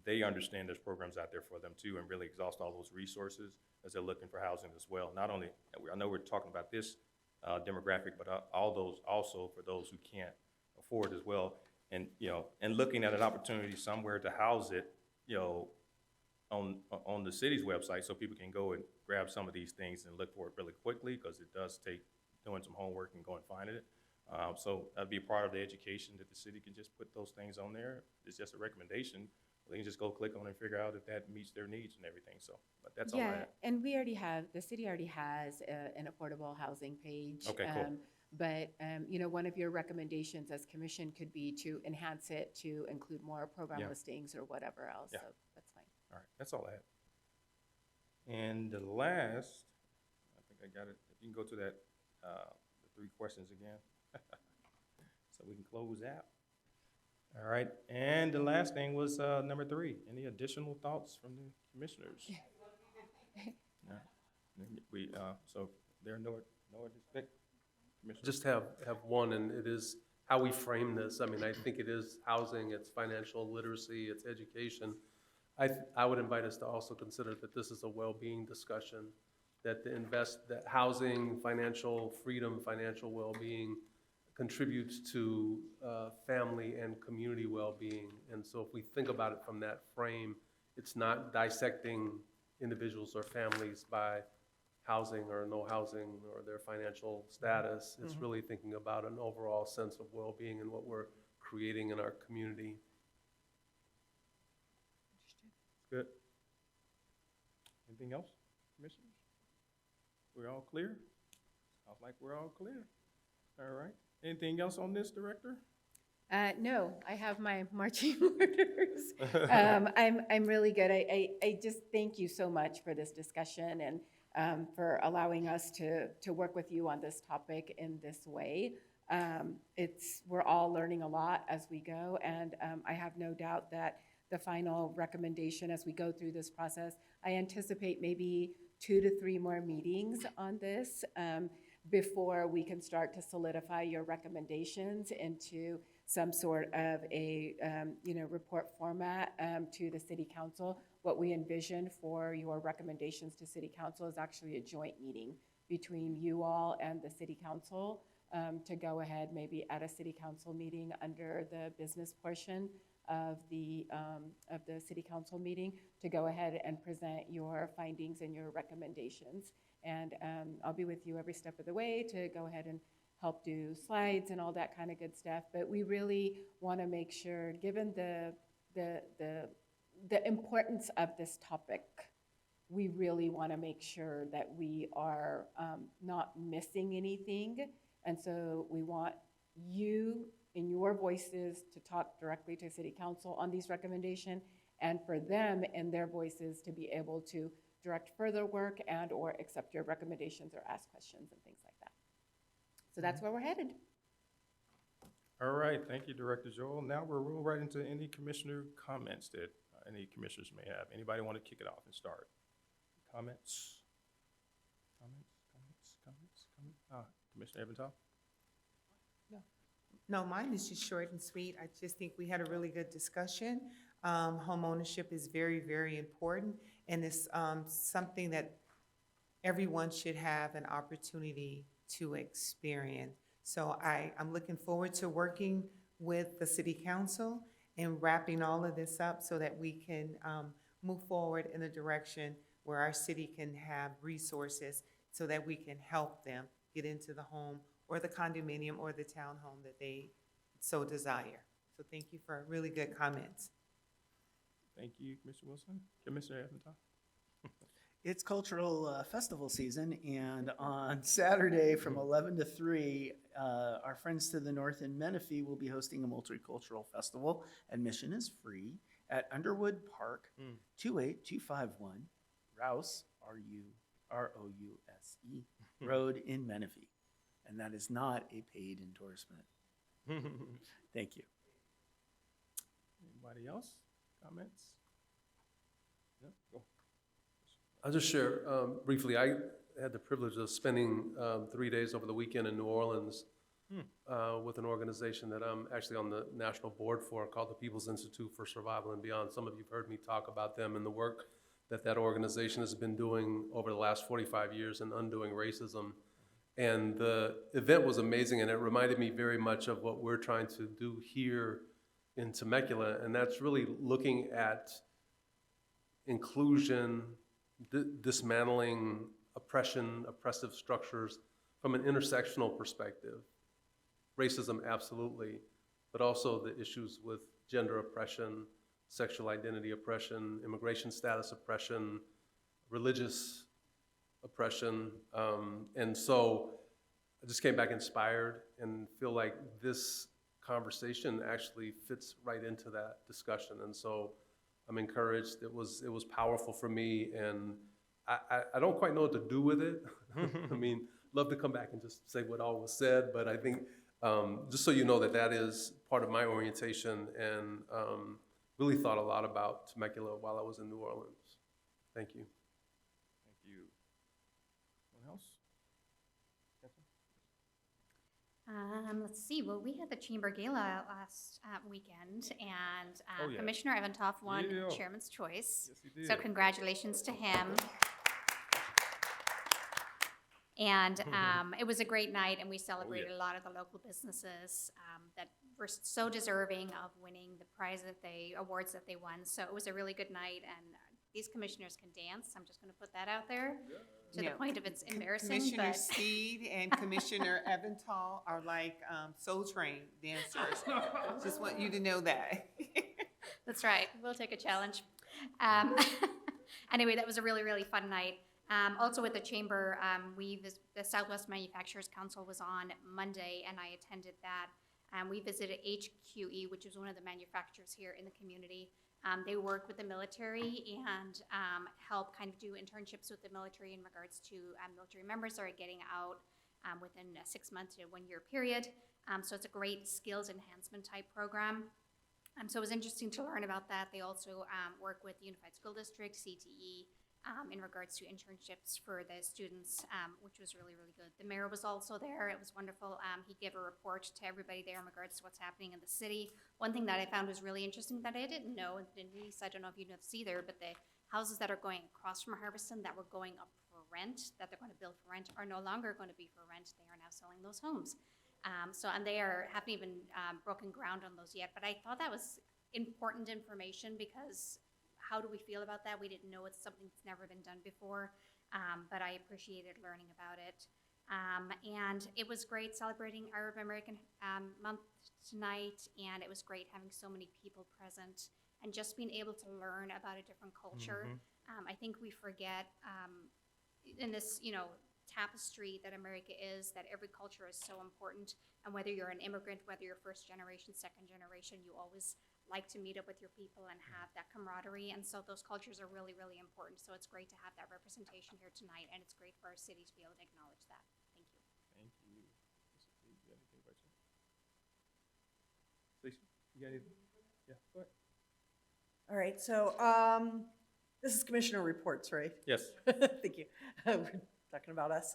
they understand there's programs out there for them too and really exhaust all those resources as they're looking for housing as well. Not only, I know we're talking about this demographic, but all those also for those who can't afford as well. And, and looking at an opportunity somewhere to house it, on the city's website so people can go and grab some of these things and look for it really quickly because it does take doing some homework and going finding it. So that'd be a part of the education that the city can just put those things on there. It's just a recommendation. They can just go click on it and figure out if that meets their needs and everything. So, but that's all I have. And the city already has an affordable housing page. Okay, cool. But, one of your recommendations as commission could be to enhance it to include more program listings or whatever else. Yeah. So that's fine. All right, that's all I have. And the last, I think I got it. If you can go to that, the 3 questions again, so we can close out. All right, and the last thing was number 3. Any additional thoughts from the commissioners? No. So there are no commissioners. Just have one, and it is how we frame this. I mean, I think it is housing, it's financial literacy, it's education. I would invite us to also consider that this is a well-being discussion, that that housing, financial freedom, financial well-being contributes to family and community well-being. And so if we think about it from that frame, it's not dissecting individuals or families by housing or no housing or their financial status. It's really thinking about an overall sense of well-being and what we're creating in our community. Good. Anything else, commissioners? We're all clear? Sounds like we're all clear. All right. Anything else on this, Director? No, I have my marching orders. I'm really good. I just thank you so much for this discussion and for allowing us to work with you on this topic in this way. We're all learning a lot as we go, and I have no doubt that the final recommendation as we go through this process, I anticipate maybe 2 to 3 more meetings on this before we can start to solidify your recommendations into some sort of a report format to the City Council. What we envision for your recommendations to City Council is actually a joint meeting between you all and the City Council to go ahead maybe at a City Council meeting under the business portion of the City Council meeting to go ahead and present your findings and your recommendations. And I'll be with you every step of the way to go ahead and help do slides and all that kind of good stuff. But we really want to make sure, given the importance of this topic, we really want to make sure that we are not missing anything. And so we want you in your voices to talk directly to City Council on these recommendations, and for them in their voices to be able to direct further work and or accept your recommendations or ask questions and things like that. So that's where we're headed. All right, thank you, Director Joel. Now we'll roll right into any commissioner comments that any commissioners may have. Anybody want to kick it off and start? Comments? Commissioner Evantov? No, mine is just short and sweet. I just think we had a really good discussion. Home ownership is very, very important, and it's something that everyone should have an opportunity to experience. So I'm looking forward to working with the City Council and wrapping all of this up so that we can move forward in a direction where our city can have resources so that we can help them get into the home or the condominium or the townhome that they so desire. So thank you for really good comments. Thank you, Commissioner Wilson. Commissioner Evantov? It's cultural festival season, and on Saturday from 11 to 3, our friends to the north in Menifee will be hosting a multicultural festival. Admission is free at Underwood Park, 28251 Rouse, R-U-R-O-U-S-E, Road in Menifee. And that is not a paid endorsement. Thank you. Anybody else? Comments? No? Go. I'll just share briefly. I had the privilege of spending 3 days over the weekend in New Orleans with an organization that I'm actually on the national board for called the People's Institute for Survival and Beyond. Some of you have heard me talk about them and the work that that organization has been doing over the last 45 years in undoing racism. And the event was amazing, and it reminded me very much of what we're trying to do here in Temecula, and that's really looking at inclusion, dismantling oppression, oppressive structures from an intersectional perspective. Racism, absolutely, but also the issues with gender oppression, sexual identity oppression, immigration status oppression, religious oppression. And so I just came back inspired and feel like this conversation actually fits right into that discussion. And so I'm encouraged. It was powerful for me, and I don't quite know what to do with it. I mean, love to come back and just say what all was said, but I think just so you know that is part of my orientation, and really thought a lot about Temecula while I was in New Orleans. Thank you. Thank you. Anyone else? Let's see. Well, we had the Chamber Gala last weekend, and Oh, yeah. Commissioner Evantov won Yeah. Chairman's Choice. Yes, he did. So congratulations to him. And it was a great night, and we celebrated a lot of the local businesses that were so deserving of winning the awards that they won. So it was a really good night, and these commissioners can dance. I'm just going to put that out there to the point of it's embarrassing. Commissioner But Steed and Commissioner Evantall are like Soul Train dancers. Just want you to know that. That's right. We'll take a challenge. Anyway, that was a really, really fun night. Also with the chamber, the Southwest Manufacturers Council was on Monday, and I attended that. We visited HQE, which is one of the manufacturers here in the community. They work with the military and help kind of do internships with the military in regards to military members that are getting out within a 6 month to 1 year period. So it's a great skills enhancement type program. So it was interesting to learn about that. They also work with the Unified School District, CTE, in regards to internships for the students, which was really, really good. The mayor was also there. It was wonderful. He gave a report to everybody there in regards to what's happening in the city. One thing that I found was really interesting that I didn't know, and Denise, I don't know if you know this either, but the houses that are going across from Harveston that were going up for rent, that they're going to build for rent, are no longer going to be for rent. They are now selling those homes. And they haven't even broken ground on those yet. But I thought that was important information because how do we feel about that? We didn't know. It's something that's never been done before, but I appreciated learning about it. And it was great celebrating Arab American Month tonight, and it was great having so many people present and just being able to learn about a different culture. I think we forget in this, tapestry that America is, that every culture is so important, and whether you're an immigrant, whether you're first generation, second generation, you always like to meet up with your people and have that camaraderie, and so those cultures are really, really important. So it's great to have that representation here tonight, and it's great for our city to be able to acknowledge that. Thank you. Thank you. You got anything about you? Lisa, you got anything? Yeah, go ahead. All right, so this is commissioner reports, right? Yes. Thank you. We're talking about us.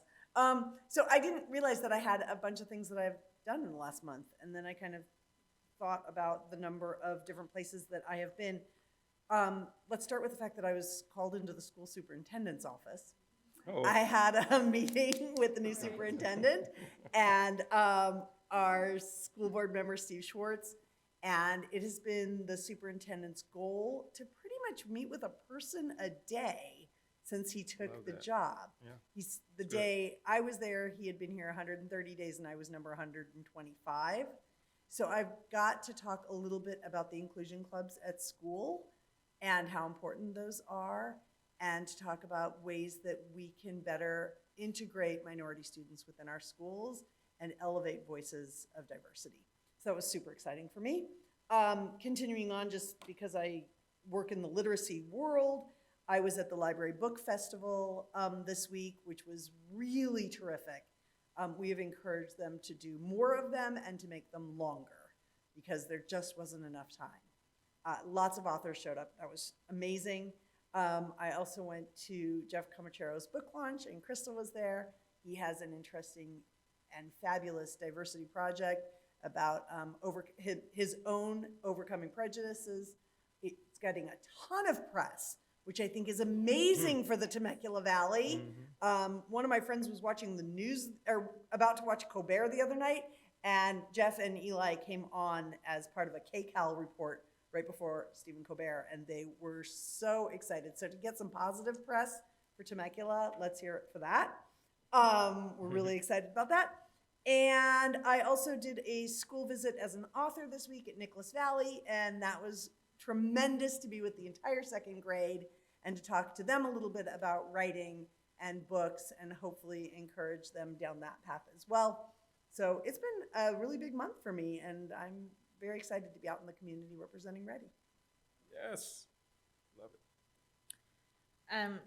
So I didn't realize that I had a bunch of things that I've done in the last month, and then I kind of thought about the number of different places that I have been. Let's start with the fact that I was called into the school superintendent's office. Oh. I had a meeting with the new superintendent and our school board member, Steve Schwartz, and it has been the superintendent's goal to pretty much meet with a person a day since he took the job. Yeah. The day I was there, he had been here 130 days and I was number 125. So I've got to talk a little bit about the inclusion clubs at school and how important those are, and to talk about ways that we can better integrate minority students within our schools and elevate voices of diversity. So that was super exciting for me. Continuing on, just because I work in the literacy world, I was at the Library Book Festival this week, which was really terrific. We have encouraged them to do more of them and to make them longer because there just wasn't enough time. Lots of authors showed up. That was amazing. I also went to Jeff Comachero's book launch, and Crystal was there. He has an interesting and fabulous diversity project about his own overcoming prejudices. It's getting a ton of press, which I think is amazing for the Temecula Valley. One of my friends was watching the news, or about to watch Colbert the other night, and Jeff and Eli came on as part of a KCAL report right before Stephen Colbert, and they were so excited. So to get some positive press for Temecula, let's hear it for that. We're really excited about that. And I also did a school visit as an author this week at Nicholas Valley, and that was tremendous to be with the entire second grade and to talk to them a little bit about writing and books and hopefully encourage them down that path as well. So it's been a really big month for me, and I'm very excited to be out in the community representing REDI. Yes, love it.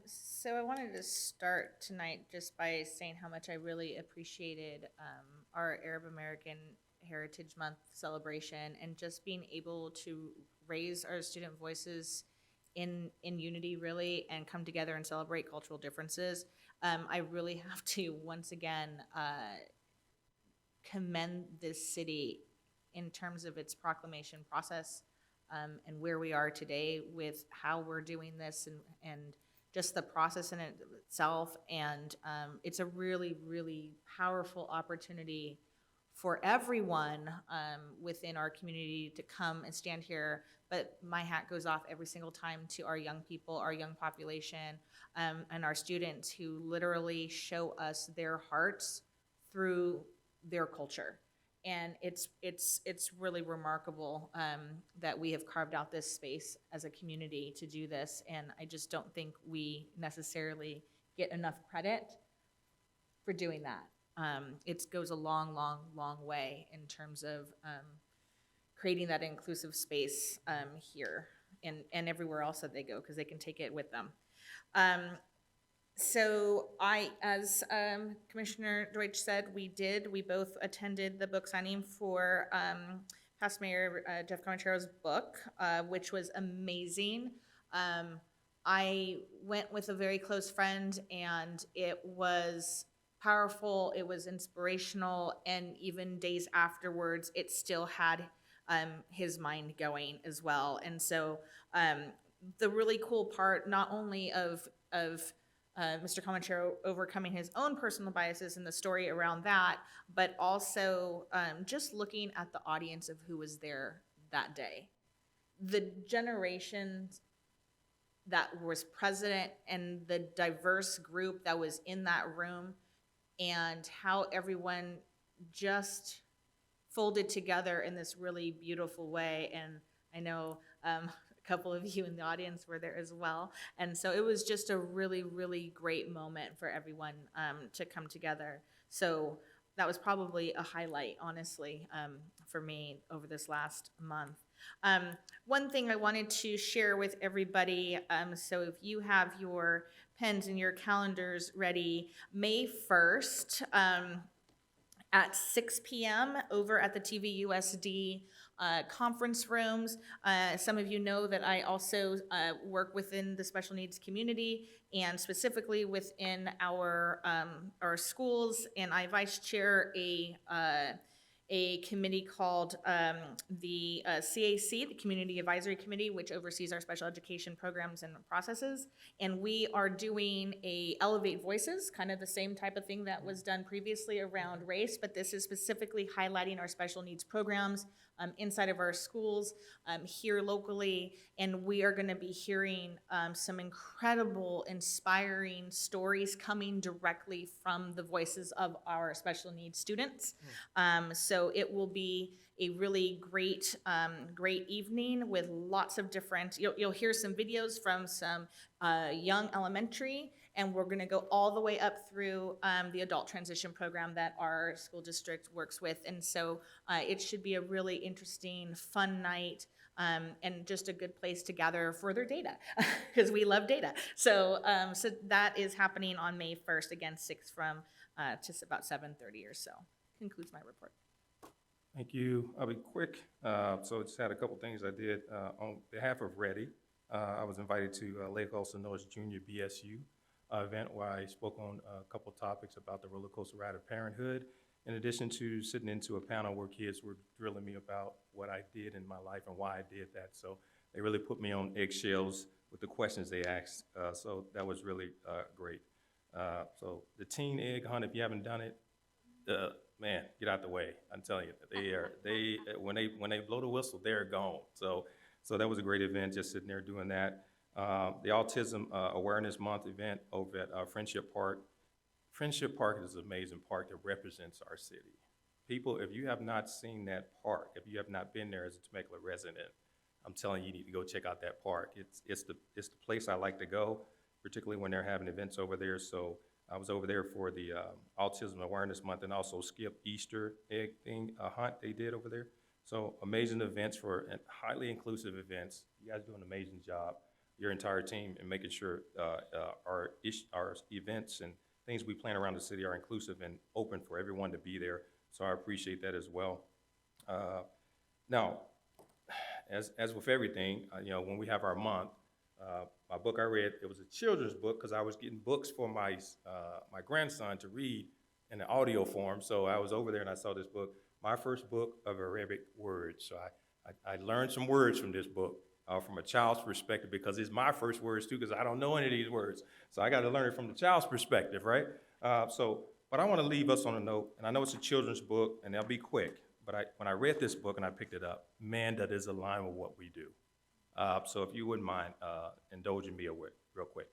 So I wanted to start tonight just by saying how much I really appreciated our Arab American Heritage Month celebration and just being able to raise our student voices in unity, really, and come together and celebrate cultural differences. I really have to once again commend this city in terms of its proclamation process and where we are today with how we're doing this and just the process in itself. And it's a really, really powerful opportunity for everyone within our community to come and stand here. But my hat goes off every single time to our young people, our young population, and our students who literally show us their hearts through their culture. And it's really remarkable that we have carved out this space as a community to do this. And I just don't think we necessarily get enough credit for doing that. it goes a long, long, long way in terms of creating that inclusive space here and everywhere else that they go, because they can take it with them. So as Commissioner Deutsch said, we both attended the book signing for past Mayor Jeff Comanchero's book, which was amazing. I went with a very close friend, and it was powerful, it was inspirational, and even days afterwards, it still had his mind going as well. And so the really cool part, not only of Mr. Comanchero overcoming his own personal biases and the story around that, but also just looking at the audience of who was there that day. The generations that was present and the diverse group that was in that room, and how everyone just folded together in this really beautiful way. And I know a couple of you in the audience were there as well. And so it was just a really, really great moment for everyone to come together. So that was probably a highlight, honestly, for me over this last month. One thing I wanted to share with everybody, so if you have your pens and your calendars ready, May 1st, at 6 p.m. over at the TVUSD conference rooms. Some of you know that I also work within the special needs community, and specifically within our schools, and I vice chair a committee called the CAC, the Community Advisory Committee, which oversees our special education programs and processes. And we are doing a Elevate Voices, kind of the same type of thing that was done previously around race, but this is specifically highlighting our special needs programs inside of our schools here locally. And we are gonna be hearing some incredible, inspiring stories coming directly from the voices of our special needs students. So it will be a really great, great evening with lots of different, you'll hear some videos from some young elementary, and we're gonna go all the way up through the adult transition program that our school district works with. And so it should be a really interesting, fun night, and just a good place to gather further data, because we love data. So, so that is happening on May 1st, again, 6 from just about 7:30 or so. Concludes my report. Thank you. I'll be quick. So just had a couple things I did on behalf of REDI. I was invited to Lake Elsinore Junior BSU event where I spoke on a couple topics about the roller coaster ride of parenthood, in addition to sitting into a panel where kids were drilling me about what I did in my life and why I did that. So they really put me on eggshells with the questions they asked. So that was really great. So the teen egg hunt, if you haven't done it, man, get out the way. I'm telling you, when they blow the whistle, they're gone. So that was a great event, just sitting there doing that. The Autism Awareness Month event over at Friendship Park. Friendship Park is an amazing park that represents our city. People, if you have not seen that park, if you have not been there as a Temecula resident, I'm telling you, you need to go check out that park. It's the place I like to go, particularly when they're having events over there. So I was over there for the Autism Awareness Month, and also Skip Easter egg thing, hunt they did over there. So amazing events for highly inclusive events. You guys do an amazing job, your entire team, in making sure our events and things we plan around the city are inclusive and open for everyone to be there. So I appreciate that as well. Now, as with everything, you know, when we have our month, my book I read, it was a children's book because I was getting books for my grandson to read in the audio form. So I was over there and I saw this book, my first book of Arabic words. So I learned some words from this book from a child's perspective, because it's my first words too, because I don't know any of these words. So I got to learn it from the child's perspective, right? But I want to leave us on a note, and I know it's a children's book, and I'll be quick, but when I read this book and I picked it up, man, that is aligned with what we do. So if you wouldn't mind indulging me real quick.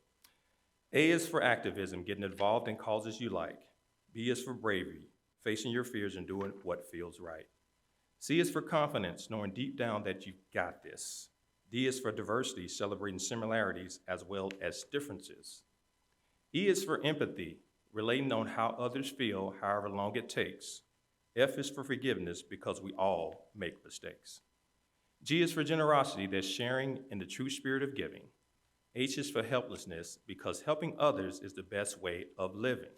A is for activism, getting involved in causes you like. B is for bravery, facing your fears and doing what feels right. C is for confidence, knowing deep down that you've got this. D is for diversity, celebrating similarities as well as differences. E is for empathy, relating on how others feel, however long it takes. F is for forgiveness, because we all make mistakes. G is for generosity, that's sharing in the true spirit of giving. H is for helplessness, because helping others is the best way of living.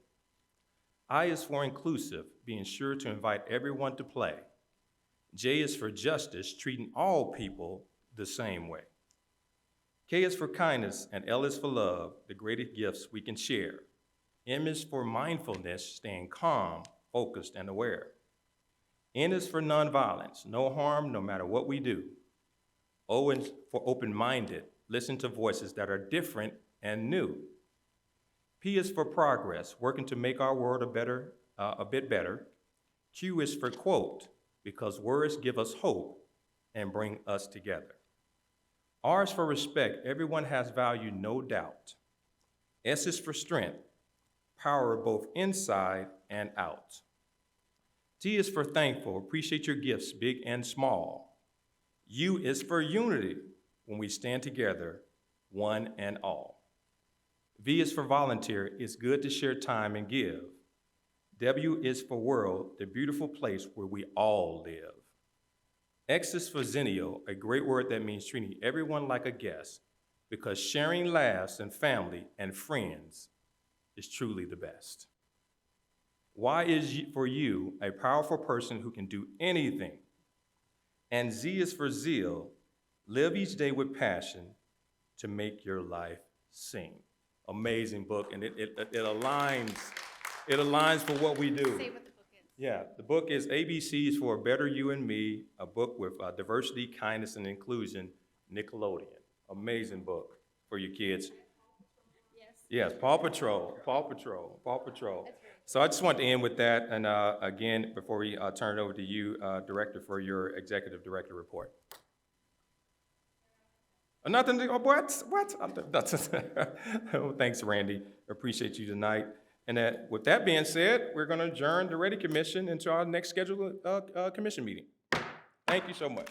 I is for inclusive, being sure to invite everyone to play. J is for justice, treating all people the same way. K is for kindness, and L is for love, the greatest gifts we can share. M is for mindfulness, staying calm, focused, and aware. N is for nonviolence, no harm no matter what we do. O is for open-minded, listen to voices that are different and new. P is for progress, working to make our world a bit better. Q is for quote, because words give us hope and bring us together. R is for respect, everyone has value, no doubt. S is for strength, power both inside and out. T is for thankful, appreciate your gifts, big and small. U is for unity, when we stand together, one and all. V is for volunteer, it's good to share time and give. W is for world, the beautiful place where we all live. X is for Zenio, a great word that means treating everyone like a guest, because sharing laughs and family and friends is truly the best. Y is for you, a powerful person who can do anything. And Z is for zeal, live each day with passion to make your life sing. Amazing book, and it aligns for what we do. Say what the book is. Yeah, the book is ABCs for a Better You and Me, a book with diversity, kindness, and inclusion, Nickelodeon. Amazing book for your kids. Yes, Paw Patrol. So I just want to end with that, and again, before we turn it over to you, Director, for your Executive Director report. Nothing, what? Thanks, Randy. Appreciate you tonight. And with that being said, we're going to adjourn the REDI Commission into our next scheduled commission meeting. Thank you so much.